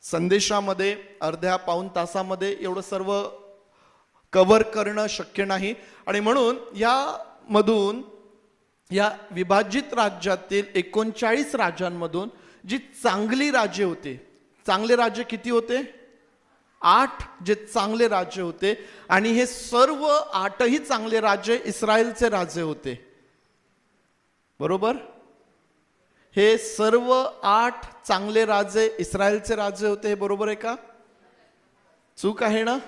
संदेशामध्ये अर्ध्या पाऊण तासामध्ये एवढं सर्व कव्हर करणं शक्य नाही आणि म्हणून यामधून या विभाजित राज्यातील 39 राजांमधून जी चांगली राज्य होते, चांगले राज्य किती होते? 8 जे चांगले राज्य होते आणि हे सर्व 8ही चांगले राज्य इस्रायलचे राजे होते. बरोबर? हे सर्व 8 चांगले राजे इस्रायलचे राजे होते. हे बरोबर आहे का? चूक आहे ना?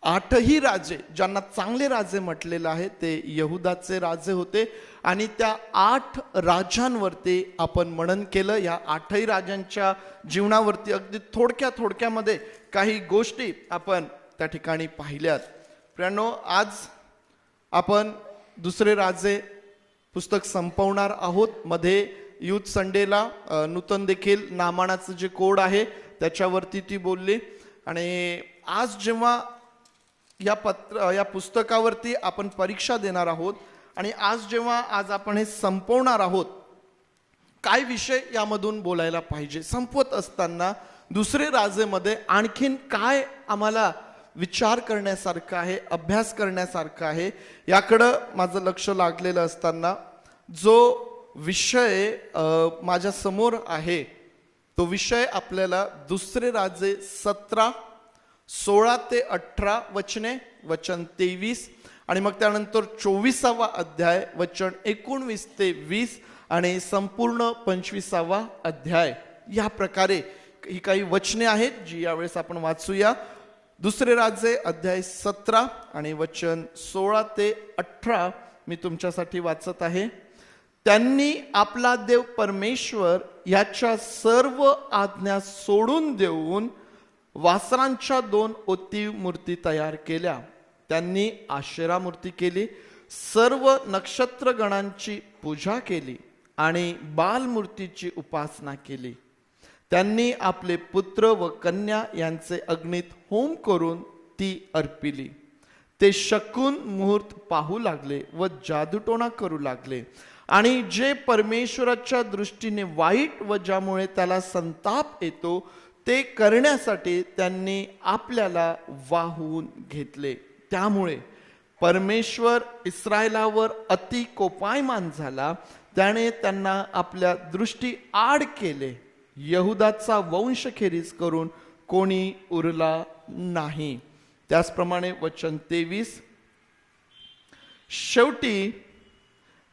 8ही राजे ज्यांना चांगले राजे म्हटलेलं आहे ते यहुदाचे राजे होते आणि त्या 8 राजांवरती आपण मनन केलं. या 8ही राजांच्या जीवनावरती अगदी थोडक्यामध्ये काही गोष्टी आपण त्या ठिकाणी पाहिल्यात. प्रियांनो, आज आपण दुसरे राजे पुस्तक संपवणार आहोत. मध्ये युथ संडेला नूतन देखील नामानाचं जे कोड आहे त्याच्यावरती ती बोलली आणि आज जेव्हा या पुस्तकावरती आपण परीक्षा देणार आहोत आणि आज आपण हे संपवणार आहोत, काय विषय यामधून बोलायला पाहिजे, संपवत असताना दुसरे राजेमध्ये आणखीन काय आम्हाला विचार करण्यासारखं आहे, अभ्यास करण्यासारखं आहे. याकडं माझं लक्ष लागलेलं असताना जो विषय माझ्या समोर आहे तो विषय आपल्याला दुसरे राजे 17 16 ते 18 वचने, वचन 23 आणि मग त्यानंतर 24वा अध्याय वचन 19 ते 20 आणि संपूर्ण 25वा अध्याय. या प्रकारे ही काही वचने आहेत जी यावेळेस आपण वाचूया. दुसरे राजे अध्याय 17 आणि वचन 16 ते 18 मी तुमच्यासाठी वाचत आहे. त्यांनी आपला देव परमेश्वर याच्या सर्व आज्ञा सोडून देऊन वासरांच्या 2 ओतीव मूर्ती तयार केल्या. त्यांनी आशेरा मूर्ती केली, सर्व नक्षत्रगणांची पूजा केली आणि बाल मूर्तीची उपासना केली. त्यांनी आपले पुत्र व कन्या यांचे अग्नीत होम करून ती अर्पिली. ते शकून मुहूर्त पाहू लागले व जादूटोणा करू लागले आणि जे परमेश्वराच्या दृष्टीने वाईट व ज्यामुळे त्याला संताप येतो ते करण्यासाठी त्यांनी आपल्याला वाहून घेतले. त्यामुळे परमेश्वर इस्रायलावर अति कोपायमान झाला. त्याने त्यांना आपल्या दृष्टी आड केले. यहुदाचा वंशखेरीज करून कोणी उरला नाही. त्याचप्रमाणे वचन 23, शेवटी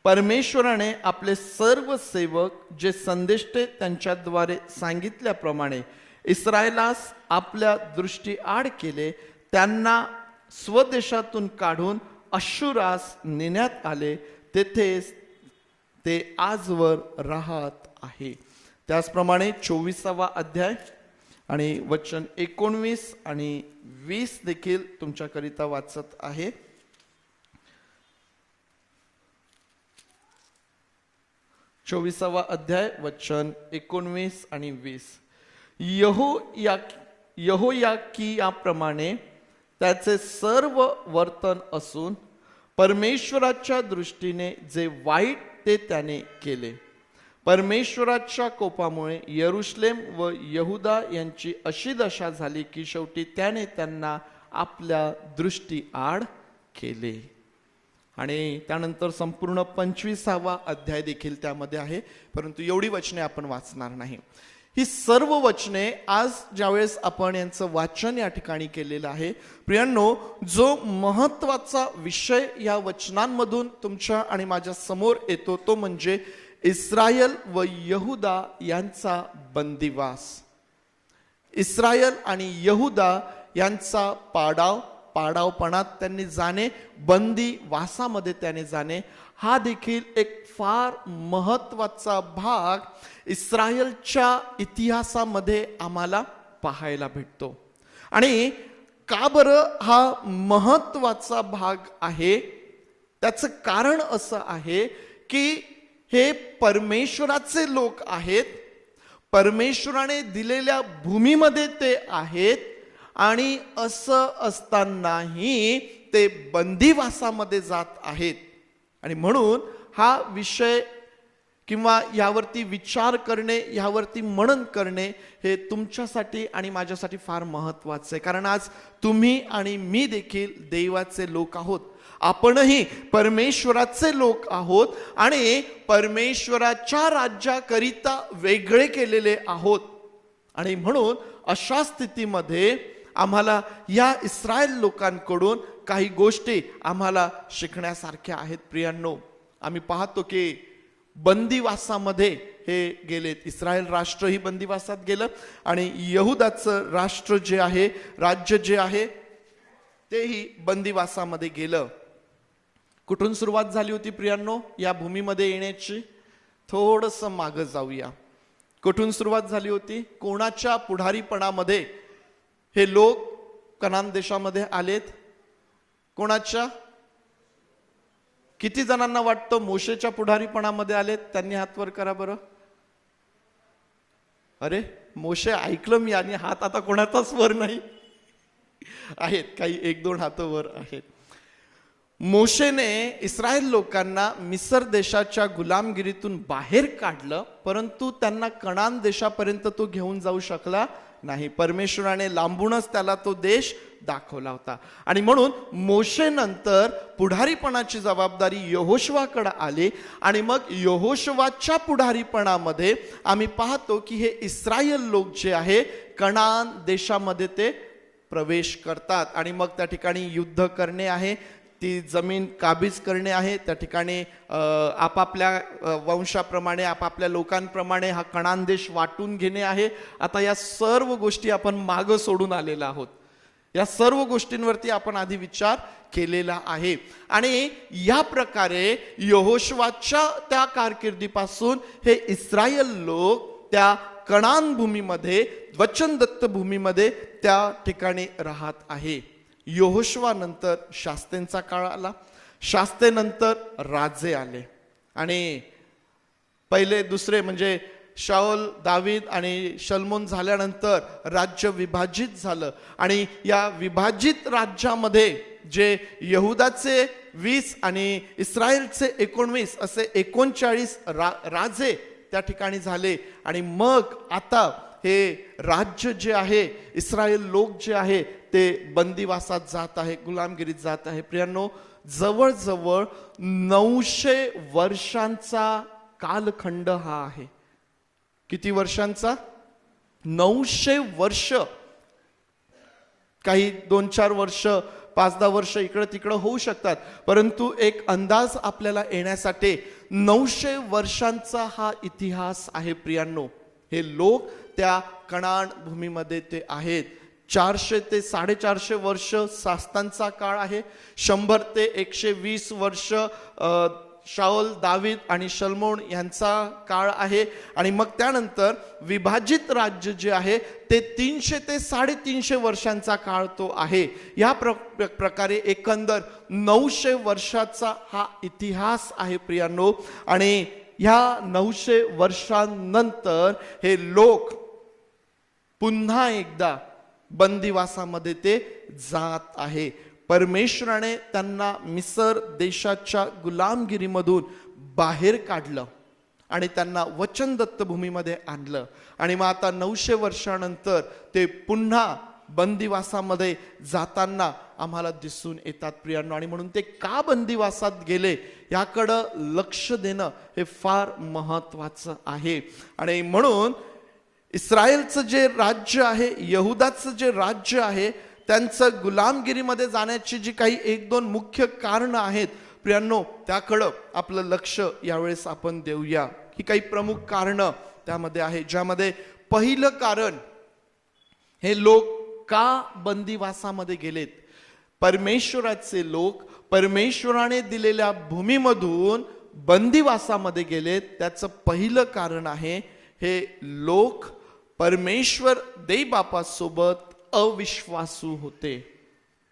परमेश्वराने आपले सर्व सेवक जे संदेष्टे त्यांच्याद्वारे सांगितल्याप्रमाणे इस्रायलास आपल्या दृष्टी आड केले, त्यांना स्वदेशातून काढून अश्शूरास नेण्यात आले. तेथेच ते आजवर राहत आहे. त्याचप्रमाणे 24वा अध्याय आणि वचन 19 आणि 20 देखील तुमच्याकरिता वाचत आहे. 24वा अध्याय वचन 19 आणि 20. यहोयाकीयाप्रमाणे त्याचे सर्व वर्तन असून परमेश्वराच्या दृष्टीने जे वाईट ते त्याने केले. परमेश्वराच्या कोपामुळे यरुशलेम व यहुदा यांची अशी दशा झाली की शेवटी त्याने त्यांना आपल्या दृष्टी आड केले. आणि त्यानंतर संपूर्ण 25वा अध्याय देखील त्यामध्ये आहे, परंतु एवढी वचने आपण वाचणार नाही. ही सर्व वचने आज ज्यावेळेस आपण यांचं वाचन या ठिकाणी केलेलं आहे, प्रियांनो, जो महत्वाचा विषय या वचनांमधून तुमच्या आणि माझ्या समोर येतो तो म्हणजे इस्रायल व यहुदा यांचा बंदिवास. इस्रायल आणि यहुदा यांचा पाडावपणात त्यांनी जाणे, बंदी वासामध्ये त्याने जाणे, हा देखील एक फार महत्वाचा भाग इस्रायलच्या इतिहासामध्ये आम्हाला पाहायला भेटतो. आणि का बरं हा महत्वाचा भाग आहे? त्याचं कारण असं आहे की हे परमेश्वराचे लोक आहेत, परमेश्वराने दिलेल्या भूमीमध्ये ते आहेत आणि असं असतानाही ते बंदिवासामध्ये जात आहेत. आणि म्हणून हा विषय किंवा यावरती विचार करणे, यावरती मनन करणे हे तुमच्यासाठी आणि माझ्यासाठी फार महत्वाचं आहे. कारण आज तुम्ही आणि मी देखील देवाचे लोक आहोत. आपणही परमेश्वराचे लोक आहोत आणि परमेश्वराच्या राज्याकरिता वेगळे केलेले आहोत. आणि म्हणून अशा स्थितीमध्ये आम्हाला या इस्रायल लोकांकडून काही गोष्टी आम्हाला शिकण्यासारख्या आहेत. प्रियांनो, आम्ही पाहतो की बंदिवासामध्ये हे गेलेत. इस्रायल राष्ट्र ही बंदिवासात गेलं आणि यहुदाचं राष्ट्र जे आहे, राज्य जे आहे, तेही बंदिवासामध्ये गेलं. कुठून सुरुवात झाली होती प्रियांनो या भूमीमध्ये येण्याची? थोडंसं मागं जाऊया. कुठून सुरुवात झाली होती? कोणाच्या पुढारीपणामध्ये हे लोक कनान देशामध्ये आलेत? कोणाच्या? किती जणांना वाटतं मोशेच्या पुढारीपणामध्ये आलेत? त्यांनी हात वर करा बरं. अरे, मोशे ऐकलं मी आणि हात आता कोणाचाच वर नाही आहेत, काही 1-2 हात वर आहेत. मोशेने इस्रायल लोकांना मिसर देशाच्या गुलामगिरीतून बाहेर काढलं, परंतु त्यांना कनान देशापर्यंत तो घेऊन जाऊ शकला नाही. परमेश्वराने लांबूनच त्याला तो देश दाखवला होता. आणि म्हणून मोशेनंतर पुढारीपणाची जबाबदारी यहोशुवाकडे आली आणि मग यहोशुवाच्या पुढारीपणामध्ये आम्ही पाहतो की हे इस्रायल लोक जे आहे कनान देशामध्ये ते प्रवेश करतात आणि मग त्या ठिकाणी युद्ध करणे आहे, ती जमीन काबीज करणे आहे, त्या ठिकाणी आपापल्या वंशाप्रमाणे आपापल्या लोकांप्रमाणे हा कनान देश वाटून घेणे आहे. आता या सर्व गोष्टी आपण मागं सोडून आलेला आहोत. या सर्व गोष्टींवरती आपण आधी विचार केलेला आहे आणि या प्रकारे यहोशुवाच्या त्या कारकिर्दीपासून हे इस्रायल लोक त्या कनान भूमीमध्ये वचनदत्त भूमीमध्ये त्या ठिकाणी राहत आहे. यहोशुवा नंतर शास्त्रेंचा काळ आला, शास्त्रेनंतर राजे आले आणि पहिले दुसरे म्हणजे शाऊल, दावीद आणि शल्मोन झाल्यानंतर राज्य विभाजित झालं आणि या विभाजित राज्यामध्ये जे यहुदाचे 20 आणि इस्रायलचे 19 असे 39 राजे त्या ठिकाणी झाले आणि मग आता हे राज्य जे आहे इस्रायल लोक जे आहे ते बंदिवासात जात आहे, गुलामगिरीत जात आहे. प्रियांनो, जवळजवळ 900 वर्षांचा कालखंड हा आहे. किती वर्षांचा? 900 वर्ष. काही 2-4 वर्ष 5-10 वर्ष इकडं तिकडं होऊ शकतात, परंतु एक अंदाज आपल्याला येण्यासाठी 900 वर्षांचा हा इतिहास आहे. प्रियांनो, हे लोक त्या कनान भूमीमध्ये ते आहेत. 400 ते 450 वर्ष शास्त्रांचा काळ आहे, 100 ते 120 वर्ष शाऊल, दावीद आणि शल्मोन यांचा काळ आहे आणि मग त्यानंतर विभाजित राज्य जे आहे ते 300 ते 350 वर्षांचा काळ तो आहे. या प्रकारे एकंदर 900 वर्षाचा हा इतिहास आहे. प्रियांनो, आणि ह्या 900 वर्षांनंतर हे लोक पुन्हा एकदा बंदिवासामध्ये ते जात आहे. परमेश्वराने त्यांना मिसर देशाच्या गुलामगिरीमधून बाहेर काढलं आणि त्यांना वचनदत्त भूमीमध्ये आणलं आणि मग आता 900 वर्षानंतर ते पुन्हा बंदिवासामध्ये जाताना आम्हाला दिसून येतात. प्रियांनो, आणि म्हणून ते का बंदिवासात गेले याकडं लक्ष देणं हे फार महत्वाचं आहे. आणि म्हणून इस्रायलचं जे राज्य आहे, यहुदाचं जे राज्य आहे, त्यांचं गुलामगिरीमध्ये जाण्याची जी काही 1-2 मुख्य कारणं आहेत प्रियांनो, त्याकडं आपलं लक्ष यावेळेस आपण देऊया. ही काही प्रमुख कारणं त्यामध्ये आहे, ज्यामध्ये पहिलं कारण, हे लोक का बंदिवासामध्ये गेलेत? परमेश्वराचे लोक परमेश्वराने दिलेल्या भूमीमधून बंदिवासामध्ये गेलेत. त्याचं पहिलं कारण आहे, हे लोक परमेश्वर देवबापासोबत अविश्वासू होते.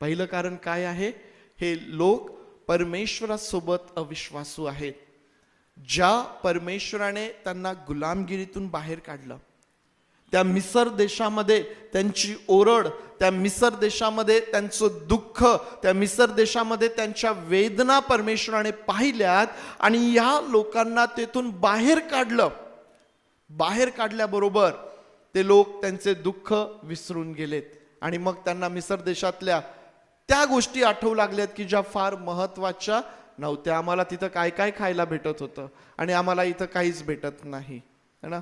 पहिलं कारण काय आहे? हे लोक परमेश्वरासोबत अविश्वासू आहेत. ज्या परमेश्वराने त्यांना गुलामगिरीतून बाहेर काढलं, त्या मिसर देशामध्ये त्यांची ओरड, त्या मिसर देशामध्ये त्यांचं दुःख, त्या मिसर देशामध्ये त्यांच्या वेदना परमेश्वराने पाहिल्यात आणि या लोकांना तेथून बाहेर काढलं. बाहेर काढल्याबरोबर ते लोक त्यांचे दुःख विसरून गेलेत आणि मग त्यांना मिसर देशातल्या त्या गोष्टी आठवू लागल्यात की ज्या फार महत्वाच्या नव्हत्या. आम्हाला तिथं काय काय खायला भेटत होतं आणि आम्हाला इथं काहीच भेटत नाही, है ना.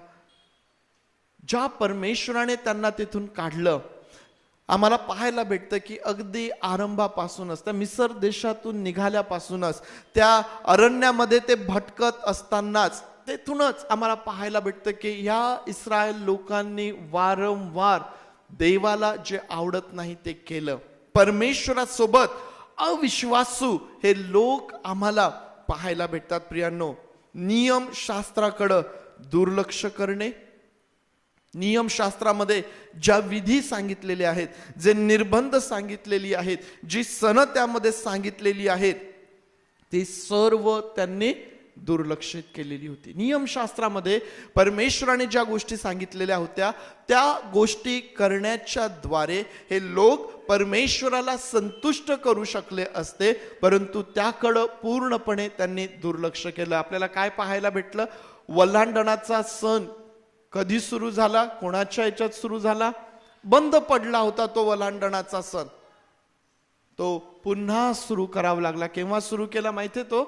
ज्या परमेश्वराने त्यांना तिथून काढलं, आम्हाला पाहायला भेटतं की अगदी आरंभापासूनच, त्या मिसर देशातून निघाल्यापासूनच, त्या अरण्यामध्ये ते भटकत असतानाच, तेथूनच आम्हाला पाहायला भेटतं की ह्या इस्रायल लोकांनी वारंवार देवाला जे आवडत नाही ते केलं. परमेश्वरासोबत अविश्वासू हे लोक आम्हाला पाहायला भेटतात. प्रियांनो, नियमशास्त्राकडे दुर्लक्ष करणे, नियमशास्त्रामध्ये ज्या विधी सांगितलेले आहेत, जे निर्बंध सांगितलेली आहेत, जी सण त्यामध्ये सांगितलेली आहेत, ते सर्व त्यांनी दुर्लक्षित केलेली होती. नियमशास्त्रामध्ये परमेश्वराने ज्या गोष्टी सांगितलेल्या होत्या त्या गोष्टी करण्याच्या द्वारे हे लोक परमेश्वराला संतुष्ट करू शकले असते, परंतु त्याकडं पूर्णपणे त्यांनी दुर्लक्ष केलं. आपल्याला काय पाहायला भेटलं? वल्हांडणाचा सण कधी सुरू झाला? कोणाच्या याच्यात सुरू झाला? बंद पडला होता तो वल्हांडणाचा सण. तो पुन्हा सुरू करावा लागला. केव्हा सुरू केला माहितीये तो?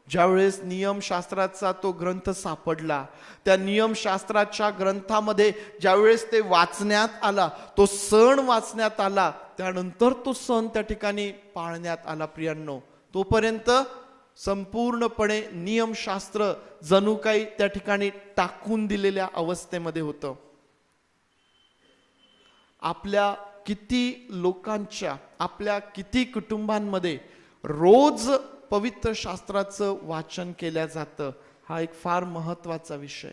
ज्यावेळेस नियमशास्त्राचा तो ग्रंथ सापडला. त्या नियमशास्त्राच्या ग्रंथामध्ये ज्यावेळेस ते वाचण्यात आला, तो सण वाचण्यात आला, त्यानंतर तो सण त्या ठिकाणी पाळण्यात आला. प्रियांनो, तोपर्यंत संपूर्णपणे नियमशास्त्र जणू काही त्या ठिकाणी टाकून दिलेल्या अवस्थेमध्ये होतं. आपल्या किती लोकांच्या, आपल्या किती कुटुंबांमध्ये रोज पवित्र शास्त्राचं वाचन केल्या जातं, हा एक फार महत्वाचा विषय.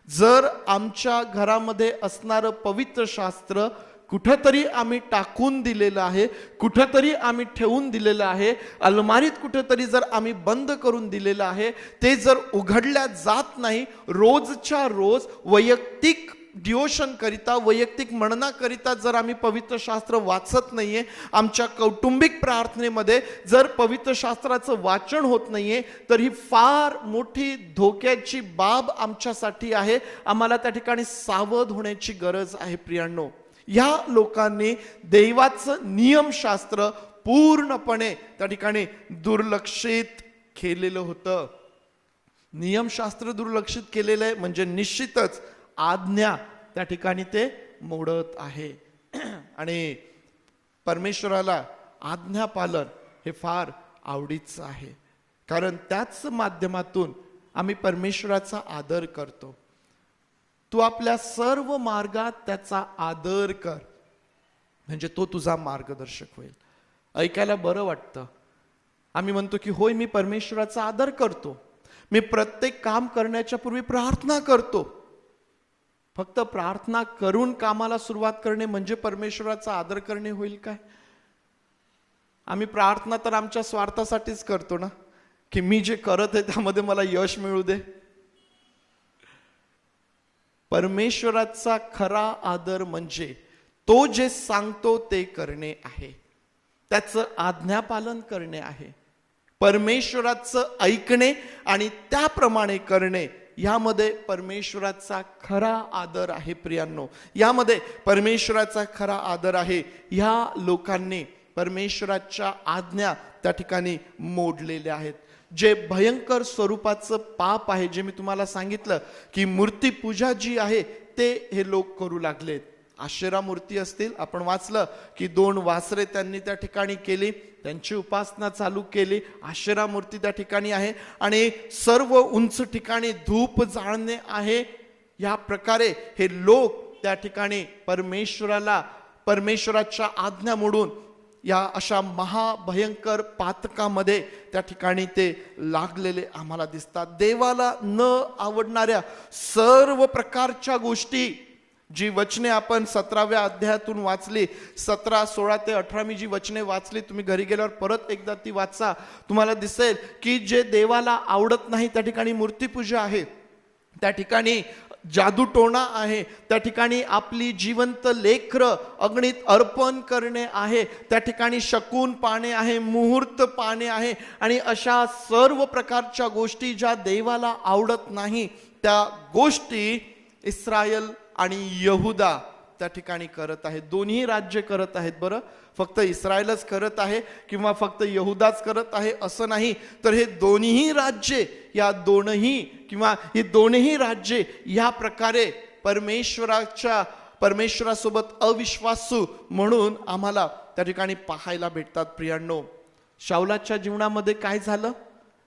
जर आमच्या घरामध्ये असणारं पवित्र शास्त्र कुठंतरी आम्ही टाकून दिलेलं आहे, कुठंतरी आम्ही ठेवून दिलेलं आहे, अलमारीत कुठंतरी जर आम्ही बंद करून दिलेलं आहे, ते जर उघडल्या जात नाही, रोजच्या रोज वैयक्तिक डिओशन करिता, वैयक्तिक म्हणण्याकरिता जर आम्ही पवित्र शास्त्र वाचत नाहीये, आमच्या कौटुंबिक प्रार्थनेमध्ये जर पवित्र शास्त्राचं वाचन होत नाहीये, तर ही फार मोठी धोक्याची बाब आमच्यासाठी आहे. आम्हाला त्या ठिकाणी सावध होण्याची गरज आहे. प्रियांनो, या लोकांनी देवाचं नियमशास्त्र पूर्णपणे त्या ठिकाणी दुर्लक्षित केलेलं होतं. नियमशास्त्र दुर्लक्षित केलेलं आहे म्हणजे निश्चितच आज्ञा त्या ठिकाणी ते मोडत आहे. आणि परमेश्वराला आज्ञा पालन हे फार आवडीचं आहे, कारण त्याच माध्यमातून आम्ही परमेश्वराचा आदर करतो. तू आपल्या सर्व मार्गात त्याचा आदर कर, म्हणजे तो तुझा मार्गदर्शक होईल. ऐकायला बरं वाटतं. आम्ही म्हणतो की होय, मी परमेश्वराचा आदर करतो, मी प्रत्येक काम करण्याच्या पूर्वी प्रार्थना करतो. फक्त प्रार्थना करून कामाला सुरुवात करणे म्हणजे परमेश्वराचा आदर करणे होईल काय? आम्ही प्रार्थना तर आमच्या स्वार्थासाठीच करतो ना, की मी जे करत आहे त्यामध्ये मला यश मिळू दे. परमेश्वराचा खरा आदर म्हणजे तो जे सांगतो ते करणे आहे, त्याचं आज्ञापालन करणे आहे. परमेश्वराचं ऐकणे आणि त्याप्रमाणे करणे, यामध्ये परमेश्वराचा खरा आदर आहे. प्रियांनो, यामध्ये परमेश्वराचा खरा आदर आहे. ह्या लोकांनी परमेश्वराच्या आज्ञा त्या ठिकाणी मोडलेल्या आहेत. जे भयंकर स्वरूपाचं पाप आहे, जे मी तुम्हाला सांगितलं की मूर्तीपूजा जी आहे ते हे लोक करू लागलेत. आशेरा मूर्ती असतील, आपण वाचलं की 2 वासरे त्यांनी त्या ठिकाणी केली, त्यांची उपासना चालू केली. आशेरा मूर्ती त्या ठिकाणी आहे आणि सर्व उंच ठिकाणी धूप जाळणे आहे. या प्रकारे हे लोक त्या ठिकाणी परमेश्वराच्या आज्ञा मोडून या अशा महाभयंकर पातकामध्ये त्या ठिकाणी ते लागलेले आम्हाला दिसतात. देवाला न आवडणाऱ्या सर्व प्रकारच्या गोष्टी, जी वचने आपण 17व्या अध्यायातून वाचली, 17, 16 ते 18 मी जी वचने वाचली, तुम्ही घरी गेल्यावर परत एकदा ती वाचा. तुम्हाला दिसेल की जे देवाला आवडत नाही त्या ठिकाणी मूर्तीपूजा आहे, त्या ठिकाणी जादूटोणा आहे, त्या ठिकाणी आपली जिवंत लेकरं अग्नीत अर्पण करणे आहे, त्या ठिकाणी शकून पाने आहे, मुहूर्त पाने आहे आणि अशा सर्व प्रकारच्या गोष्टी ज्या देवाला आवडत नाही, त्या गोष्टी इस्रायल आणि यहुदा त्या ठिकाणी करत आहेत. दोन्ही राज्य करत आहेत. बरं, फक्त इस्रायलच करत आहे किंवा फक्त यहुदाच करत आहे असं नाही, तर हे दोन्ही राज्ये, या दोन्ही राज्ये या प्रकारे परमेश्वरासोबत अविश्वासू म्हणून आम्हाला त्या ठिकाणी पाहायला भेटतात. प्रियांनो, शाऊलाच्या जीवनामध्ये काय झालं?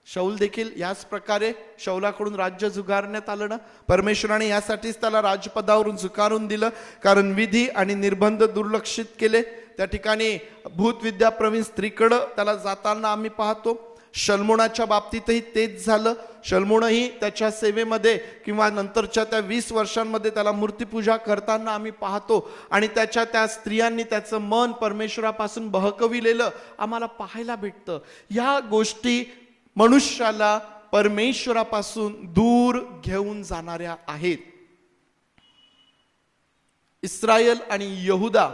शाऊल देखील याच प्रकारे शाऊलाकडून राज्य झुगारण्यात आलं ना. परमेश्वराने यासाठीच त्याला राजपदावरून झुकारून दिलं, कारण विधी आणि निर्बंध दुर्लक्षित केले. त्या ठिकाणी भूतविद्या प्रवीण स्त्रीकडं त्याला जाताना आम्ही पाहतो. शल्मोनाच्या बाबतीतही तेच झालं. शल्मोनही त्याच्या सेवेमध्ये किंवा नंतरच्या त्या 20 वर्षांमध्ये त्याला मूर्तीपूजा करताना आम्ही पाहतो आणि त्या स्त्रियांनी त्याचं मन परमेश्वरापासून बहकविलेलं आम्हाला पाहायला भेटतं. या गोष्टी मनुष्याला परमेश्वरापासून दूर घेऊन जाणाऱ्या आहेत. इस्रायल आणि यहुदा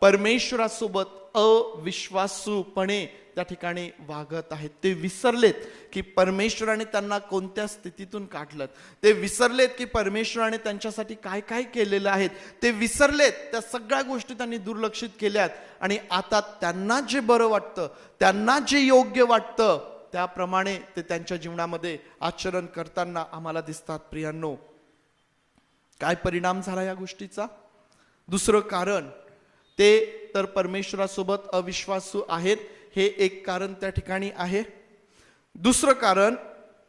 परमेश्वरासोबत अविश्वासूपणे त्या ठिकाणी वागत आहेत. ते विसरलेत की परमेश्वराने त्यांना कोणत्या स्थितीतून काढलं. ते विसरलेत की परमेश्वराने त्यांच्यासाठी काय काय केलेलं आहे. ते विसरलेत. त्या सगळ्या गोष्टी त्यांनी दुर्लक्षित केल्यात आणि आता त्यांना जे बरं वाटतं, त्यांना जे योग्य वाटतं त्याप्रमाणे ते त्यांच्या जीवनामध्ये आचरण करताना आम्हाला दिसतात. प्रियांनो, काय परिणाम झाला या गोष्टीचा? दुसरं कारण, ते तर परमेश्वरासोबत अविश्वासू आहेत, हे एक कारण त्या ठिकाणी आहे. दुसरं कारण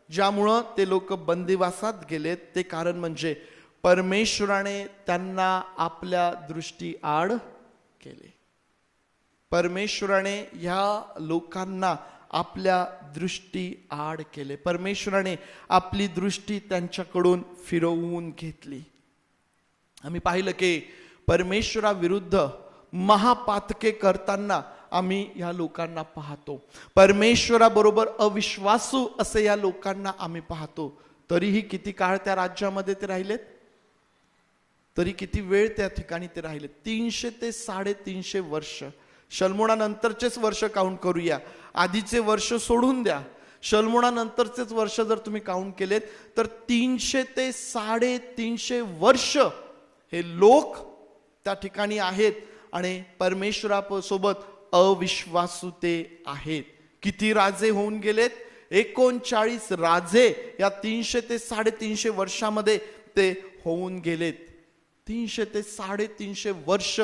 ज्यामुळं ते लोक बंदिवासात गेलेत ते कारण म्हणजे परमेश्वराने त्यांना आपल्या दृष्टी आड केले. परमेश्वराने ह्या लोकांना आपल्या दृष्टी आड केले. परमेश्वराने आपली दृष्टी त्यांच्याकडून फिरवून घेतली. आम्ही पाहिलं की परमेश्वराविरुद्ध महापातके करताना आम्ही या लोकांना पाहतो. परमेश्वराबरोबर अविश्वासू असे या लोकांना आम्ही पाहतो. तरीही किती काळ त्या राज्यामध्ये ते राहिलेत? तरी किती वेळ त्या ठिकाणी ते राहिलेत? 300 ते 350 वर्ष. शल्मोनानंतरचेच वर्ष काउंट करूया, आधीचे वर्ष सोडून द्या. शल्मोनानंतरचेच वर्ष जर तुम्ही काउंट केलेत तर 300 ते 350 वर्ष हे लोक त्या ठिकाणी आहेत आणि परमेश्वरासोबत अविश्वासू ते आहेत. किती राजे होऊन गेलेत? 39 राजे या 300 ते 350 वर्षामध्ये ते होऊन गेलेत. 300 ते 350 वर्ष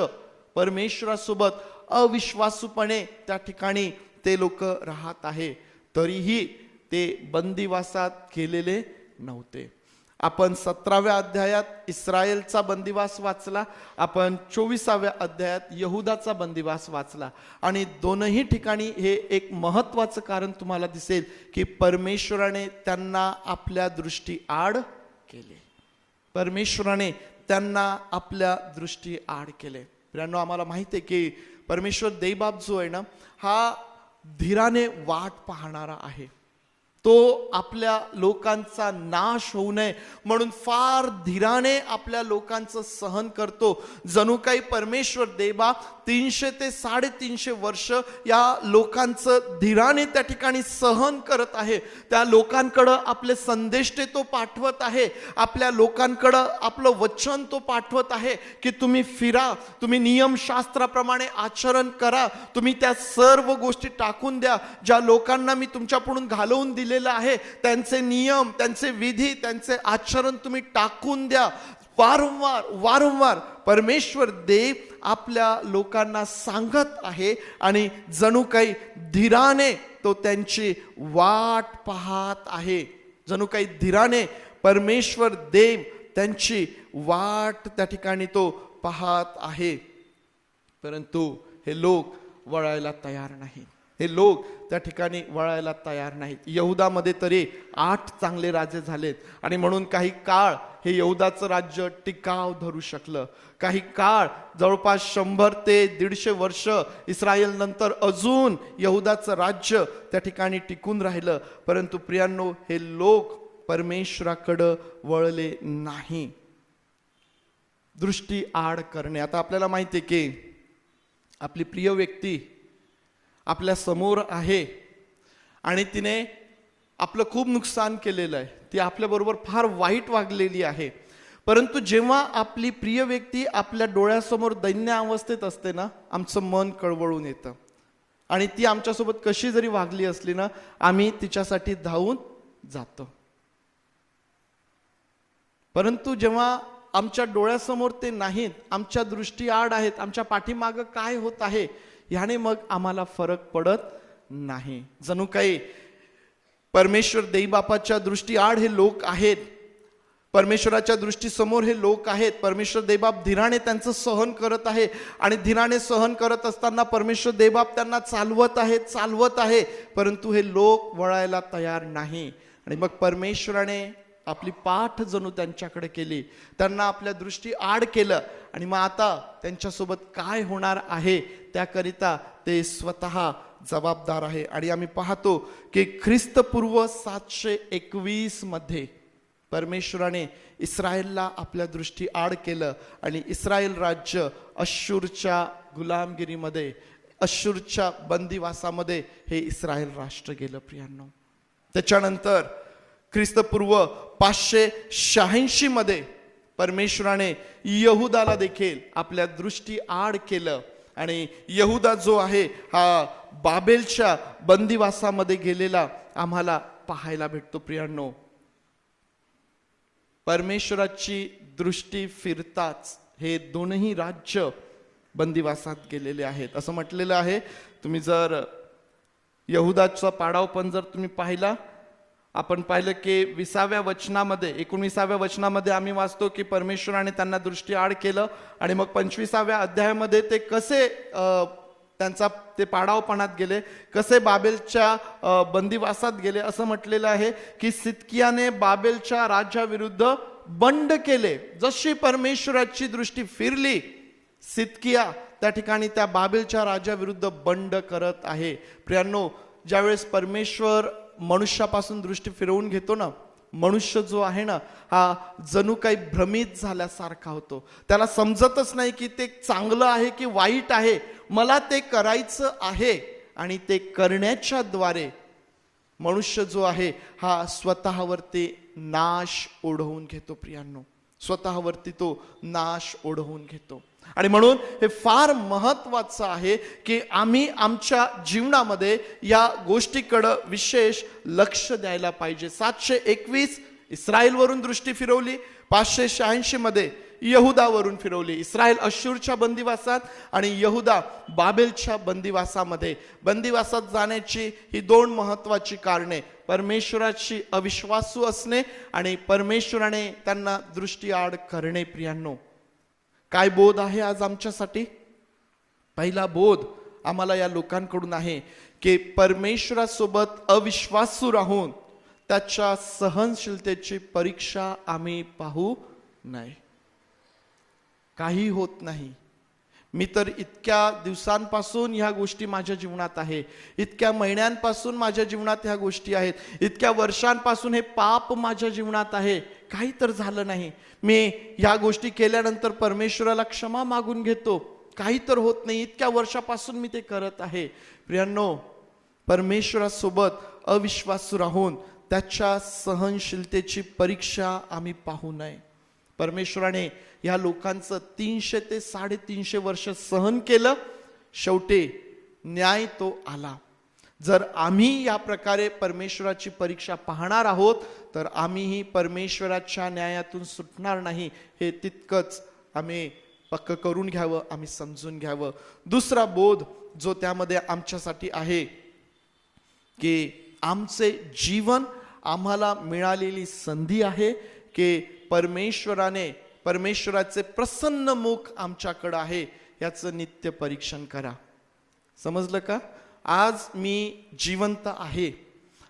परमेश्वरासोबत अविश्वासूपणे त्या ठिकाणी ते लोक राहत आहे. तरीही ते बंदिवासात गेलेले नव्हते. आपण 17व्या अध्यायात इस्रायलचा बंदिवास वाचला, आपण 24व्या अध्यायात यहुदाचा बंदिवास वाचला आणि दोनही ठिकाणी हे एक महत्वाचं कारण तुम्हाला दिसेल की परमेश्वराने त्यांना आपल्या दृष्टी आड केले. परमेश्वराने त्यांना आपल्या दृष्टी आड केले. मित्रांनो, आम्हाला माहिती आहे की परमेश्वर देवबाप जो आहे ना, हा धीराने वाट पाहणारा आहे. तो आपल्या लोकांचा नाश होऊ नये म्हणून फार धीराने आपल्या लोकांचं सहन करतो. जणू काही परमेश्वर देवबाप 300 ते 350 वर्ष या लोकांचं धीराने त्या ठिकाणी सहन करत आहे. त्या लोकांकडं आपले संदेश तो पाठवत आहे. आपल्या लोकांकडं आपलं वचन तो पाठवत आहे की तुम्ही फिरा, तुम्ही नियमशास्त्राप्रमाणे आचरण करा, तुम्ही त्या सर्व गोष्टी टाकून द्या ज्या लोकांना मी तुमच्याकडून घालवून दिले आहे. त्यांचे नियम, त्यांचे विधी, त्यांचे आचरण तुम्ही टाकून द्या. वारंवार परमेश्वर देव आपल्या लोकांना सांगत आहे आणि जणू काही धीराने तो त्यांची वाट पाहत आहे. जणू काही धीराने परमेश्वर देव त्यांची वाट त्या ठिकाणी तो पाहत आहे. परंतु हे लोक वळायला तयार नाहीत. हे लोक त्या ठिकाणी वळायला तयार नाहीत. यहुदामध्ये तरी 8 चांगले राजे झालेत आणि म्हणून काही काळ हे यहुदाचं राज्य टिकाव धरू शकलं. काही काळ जवळपास 100 ते 150 वर्ष इस्रायल नंतर अजून यहुदाचं राज्य त्या ठिकाणी टिकून राहिलं. परंतु प्रियांनो, हे लोक परमेश्वराकडं वळले नाही. दृष्टी आड करणे. आता आपल्याला माहिती आहे की आपली प्रिय व्यक्ती आपल्या समोर आहे आणि तिने आपलं खूप नुकसान केलेलं आहे. ती आपल्याबरोबर फार वाईट वागलेली आहे. परंतु जेव्हा आपली प्रिय व्यक्ती आपल्या डोळ्यासमोर दैन्य अवस्थेत असते ना, आमचं मन कळवळून येतं आणि ती आमच्यासोबत कशी जरी वागली असली ना, आम्ही तिच्यासाठी धावून जातो. परंतु जेव्हा आमच्या डोळ्यासमोर ते नाहीत, आमच्या दृष्टी आड आहेत, आमच्या पाठीमागं काय होत आहे ह्याने मग आम्हाला फरक पडत नाही. जणू काही परमेश्वर देवबापाच्या दृष्टी आड हे लोक आहेत, परमेश्वराच्या दृष्टीसमोर हे लोक आहेत. परमेश्वर देवबाप धीराने त्यांचं सहन करत आहे आणि धीराने सहन करत असताना परमेश्वर देवबाप त्यांना चालवत आहे. परंतु हे लोक वळायला तयार नाही आणि मग परमेश्वराने आपली पाठ जणू त्यांच्याकडे केली, त्यांना आपल्या दृष्टी आड केलं आणि मग आता त्यांच्यासोबत काय होणार आहे त्याकरिता ते स्वतः जबाबदार आहे. आणि आम्ही पाहतो की ख्रिस्तपूर्व 721 मध्ये परमेश्वराने इस्रायलला आपल्या दृष्टी आड केलं आणि इस्रायल राज्य अश्शूरच्या गुलामगिरीमध्ये अश्शूरच्या बंदिवासामध्ये हे इस्रायल राष्ट्र गेलं प्रियांनो. त्याच्यानंतर ख्रिस्तपूर्व 586 मध्ये परमेश्वराने यहुदाला देखील आपल्या दृष्टी आड केलं आणि यहुदा जो आहे हा बाबेलच्या बंदिवासामध्ये गेलेला आम्हाला पाहायला भेटतो प्रियांनो. परमेश्वराची दृष्टी फिरताच हे दोनही राज्य बंदिवासात गेलेले आहेत असं म्हटलेलं आहे. तुम्ही जर यहुदाचा पाडाव पण जर तुम्ही पाहिला, आपण पाहिलं की 20व्या वचनामध्ये 19व्या वचनामध्ये आम्ही वाचतो की परमेश्वराने त्यांना दृष्टी आड केलं आणि मग 25व्या अध्यायामध्ये ते कसे त्यांचा ते पाडावपणात गेले, कसे बाबेलच्या बंदिवासात गेले. असं म्हटलेलं आहे की सिदकियाने बाबेलच्या राज्याविरुद्ध बंड केले. जशी परमेश्वराची दृष्टी फिरली, सिदकिया त्या ठिकाणी त्या बाबेलच्या राज्याविरुद्ध बंड करत आहे. प्रियांनो, ज्यावेळेस परमेश्वर मनुष्यापासून दृष्टी फिरवून घेतो ना, मनुष्य जो आहे ना हा जणू काही भ्रमित झाल्यासारखा होतो. त्याला समजतच नाही की ते चांगलं आहे की वाईट आहे. मला ते करायचं आहे आणि ते करण्याच्या द्वारे मनुष्य जो आहे हा स्वतःवरती नाश ओढवून घेतो प्रियांनो. स्वतःवरती तो नाश ओढवून घेतो. आणि म्हणून हे फार महत्वाचं आहे की आम्ही आमच्या जीवनामध्ये या गोष्टीकडे विशेष लक्ष द्यायला पाहिजे. 721 इस्रायलवरून दृष्टी फिरवली, 586 मध्ये यहुदावरून फिरवली. इस्रायल अश्शूरच्या बंदिवासात आणि यहुदा बाबेलच्या बंदिवासामध्ये. बंदिवासात जाण्याची ही दोन महत्वाची कारणे, परमेश्वराची अविश्वासू असणे आणि परमेश्वराने त्यांना दृष्टी आड करणे. प्रियांनो, काय बोध आहे आज आमच्यासाठी? पहिला बोध आम्हाला या लोकांकडून आहे की परमेश्वरासोबत अविश्वासू राहून त्याच्या सहनशीलतेची परीक्षा आम्ही पाहू नये. काही होत नाही. मी तर इतक्या दिवसांपासून ह्या गोष्टी माझ्या जीवनात आहे, इतक्या महिन्यांपासून माझ्या जीवनात ह्या गोष्टी आहेत, इतक्या वर्षांपासून हे पाप माझ्या जीवनात आहे, काही तर झालं नाही. मी ह्या गोष्टी केल्यानंतर परमेश्वराला क्षमा मागून घेतो, काही तर होत नाही, इतक्या वर्षापासून मी ते करत आहे. प्रियांनो, परमेश्वरासोबत अविश्वासू राहून त्याच्या सहनशीलतेची परीक्षा आम्ही पाहू नये. परमेश्वराने या लोकांचं 300 ते 350 वर्ष सहन केलं. शेवटी न्याय तो आला. जर आम्ही या प्रकारे परमेश्वराची परीक्षा पाहणार आहोत तर आम्हीही परमेश्वराच्या न्यायातून सुटणार नाही. हे तितकंच आम्ही पक्क करून घ्यावं, आम्ही समजून घ्यावं. दुसरा बोध जो त्यामध्ये आमच्यासाठी आहे की आमचे जीवन आम्हाला मिळालेली संधी आहे की परमेश्वराचे प्रसन्न मुख आमच्याकडे आहे याचं नित्य परीक्षण करा. समजलं का? आज मी जिवंत आहे,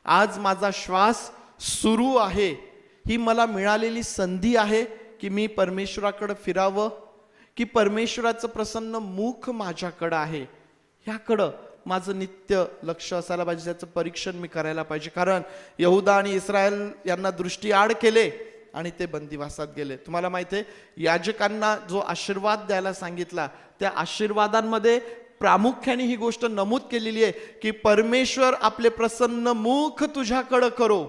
आज माझा श्वास सुरू आहे, ही मला मिळालेली संधी आहे की मी परमेश्वराकडे फिरावं, की परमेश्वराचं प्रसन्न मुख माझ्याकडे आहे ह्याकडं माझं नित्य लक्ष असायला पाहिजे. त्याचं परीक्षण मी करायला पाहिजे. कारण यहुदा आणि इस्रायल यांना दृष्टी आड केले आणि ते बंदिवासात गेले. तुम्हाला माहिती आहे, याजकांना जो आशीर्वाद द्यायला सांगितला त्या आशीर्वादांमध्ये प्रामुख्याने ही गोष्ट नमूद केलेली आहे की परमेश्वर आपले प्रसन्न मुख तुझ्याकडे करो.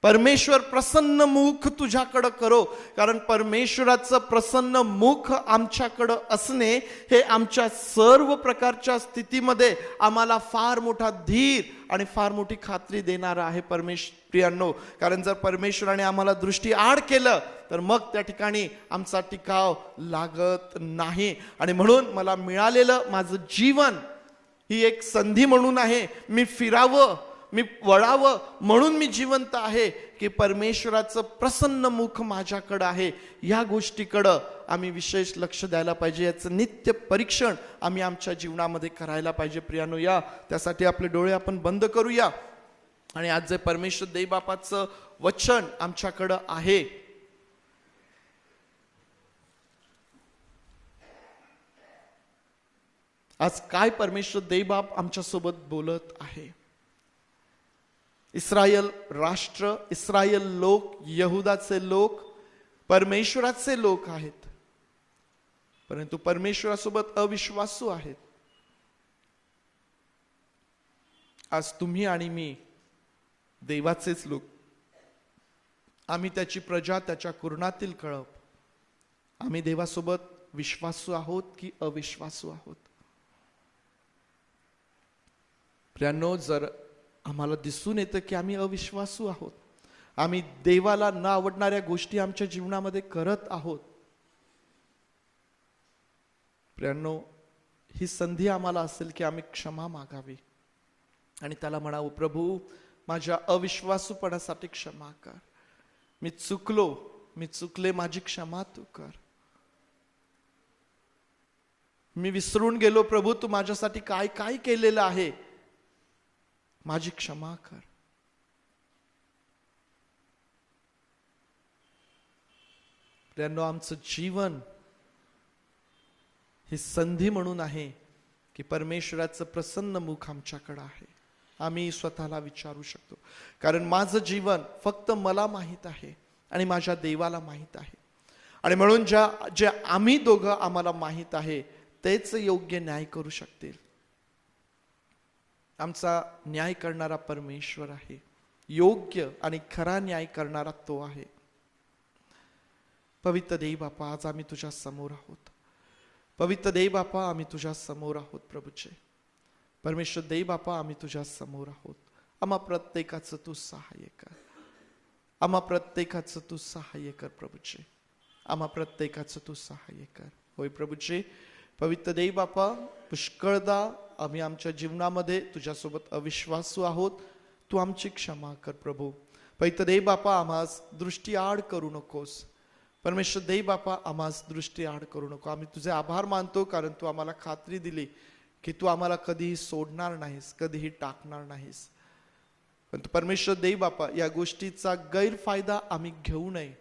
परमेश्वर प्रसन्न मुख तुझ्याकडे करो. कारण परमेश्वराचं प्रसन्न मुख आमच्याकडे असणे हे आमच्या सर्व प्रकारच्या स्थितीमध्ये आम्हाला फार मोठा धीर आणि फार मोठी खात्री देणारा आहे प्रियांनो. कारण जर परमेश्वराने आम्हाला दृष्टी आड केलं तर मग त्या ठिकाणी आमचा टिकाव लागत नाही. आणि म्हणून मला मिळालेलं माझं जीवन ही एक संधी म्हणून आहे. मी फिरावं, मी वळावं म्हणून मी जिवंत आहे की परमेश्वराचं प्रसन्न मुख माझ्याकडे आहे. या गोष्टीकडं आम्ही विशेष लक्ष द्यायला पाहिजे. याचं नित्य परीक्षण आम्ही आमच्या जीवनामध्ये करायला पाहिजे. प्रियानो, या त्यासाठी आपले डोळे आपण बंद करूया आणि आज जे परमेश्वर देवबापाचं वचन आमच्याकडं आहे, आज काय परमेश्वर देवबाप आमच्यासोबत बोलत आहे. इस्रायल राष्ट्र, इस्रायल लोक, यहुदाचे लोक परमेश्वराचे लोक आहेत, परंतु परमेश्वरासोबत अविश्वासू आहेत. आज तुम्ही आणि मी देवाचेच लोक, आम्ही त्याची प्रजा, त्याच्या कुरणातील कळप. आम्ही देवासोबत विश्वासू आहोत की अविश्वासू आहोत? प्रियांनो, जर आम्हाला दिसून येतं की आम्ही अविश्वासू आहोत, आम्ही देवाला न आवडणाऱ्या गोष्टी आमच्या जीवनामध्ये करत आहोत, प्रियांनो, ही संधी आम्हाला असेल की आम्ही क्षमा मागावी आणि त्याला म्हणावं, प्रभू, माझ्या अविश्वासूपणासाठी क्षमा कर. मी चुकले, माझी क्षमा तू कर. मी विसरून गेलो प्रभू, तू माझ्यासाठी काय काय केलेलं आहे, माझी क्षमा कर. प्रियांनो, आमचं जीवन ही संधी म्हणून आहे की परमेश्वराचं प्रसन्न मुख आमच्याकडे आहे. आम्ही स्वतःला विचारू शकतो, कारण माझं जीवन फक्त मला माहीत आहे आणि माझ्या देवाला माहीत आहे. आणि म्हणून जे आम्ही दोघं आम्हाला माहीत आहे तेच योग्य न्याय करू शकतील. आमचा न्याय करणारा परमेश्वर आहे. योग्य आणि खरा न्याय करणारा तो आहे. पवित्र देव बापा, आज आम्ही तुझ्या समोर आहोत. पवित्र देव बापा, आम्ही तुझ्या समोर आहोत प्रभूचे. परमेश्वर देव बापा, आम्ही तुझ्या समोर आहोत. आम्हा प्रत्येकाचं तू सहाय्य कर. आम्हा प्रत्येकाचं तू सहाय्य कर प्रभूचे. आम्हा प्रत्येकाचं तू सहाय्य कर. होय प्रभूचे. पवित्र देव बापा, पुष्कळदा आम्ही आमच्या जीवनामध्ये तुझ्यासोबत अविश्वासू आहोत. तू आमची क्षमा कर प्रभू. पवित्र देव बापा, आम्हास दृष्टी आड करू नकोस. परमेश्वर देव बापा, आम्हास दृष्टी आड करू नको. आम्ही तुझे आभार मानतो, कारण तू आम्हाला खात्री दिली की तू आम्हाला कधीही सोडणार नाहीस, कधीही टाकणार नाहीस. पण परमेश्वर देव बापा, या गोष्टीचा गैरफायदा आम्ही घेऊ नये.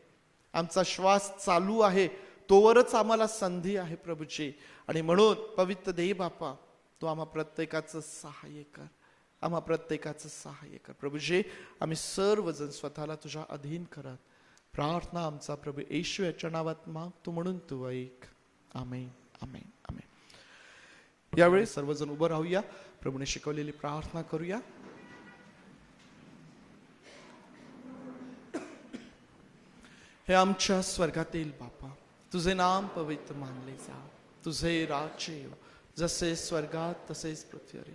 आमचा श्वास चालू आहे तोवरच आम्हाला संधी आहे प्रभूची. आणि म्हणून पवित्र देव बापा, तू आम्हा प्रत्येकाचं सहाय्य कर. आम्हा प्रत्येकाचं सहाय्य कर प्रभूजी. आम्ही सर्वजण स्वतःला तुझ्या अधीन करत प्रार्थना आमचा प्रभू येशू याच्या नावात मागतो, म्हणून तू ऐक. आमेन, आमेन, आमेन. यावेळी सर्वजण उभं राहूया. प्रभूने शिकवलेली प्रार्थना करूया. हे आमच्या स्वर्गातील बापा, तुझे नाम पवित्र मानले जा. तुझे राज्य येऊ, जसे स्वर्गात तसेच पृथ्वीवर.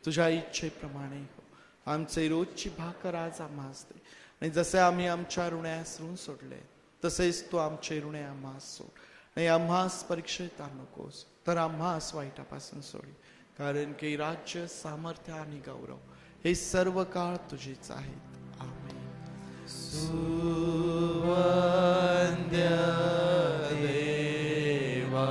तुझ्या इच्छेप्रमाणे हो. आमचे रोजची भाकर आज आम्हास दे, आणि जसे आम्ही आमच्या ऋण्यास ऋण सोडले तसेच तू आमचे ऋणे आम्हास सोड. नाही आम्हास परीक्षेत आणू नकोस, तर आम्हास वाईटापासून सोडी. कारण की राज्य, सामर्थ्य आणि गौरव हे सर्व काळ तुझीच आहेत. आमेन. सुवंद्य देवा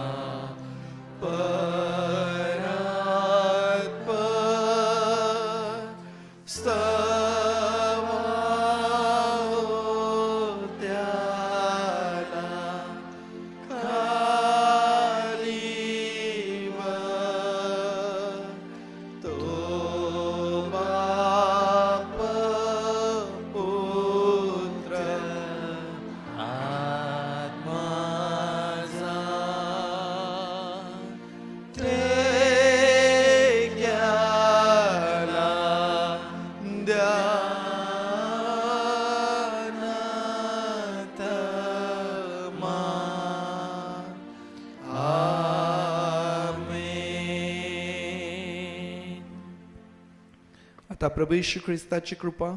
आता प्रभू येशू ख्रिस्ताची कृपा,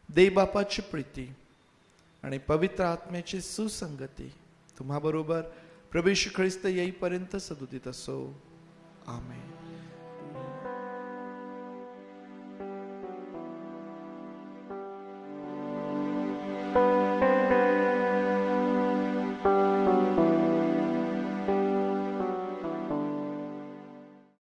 देव बापाची प्रीती आणि पवित्र आत्म्याची सुसंगती तुम्हा बरोबर प्रभू येशू ख्रिस्त येईपर्यंत सदुदित असो. आमेन.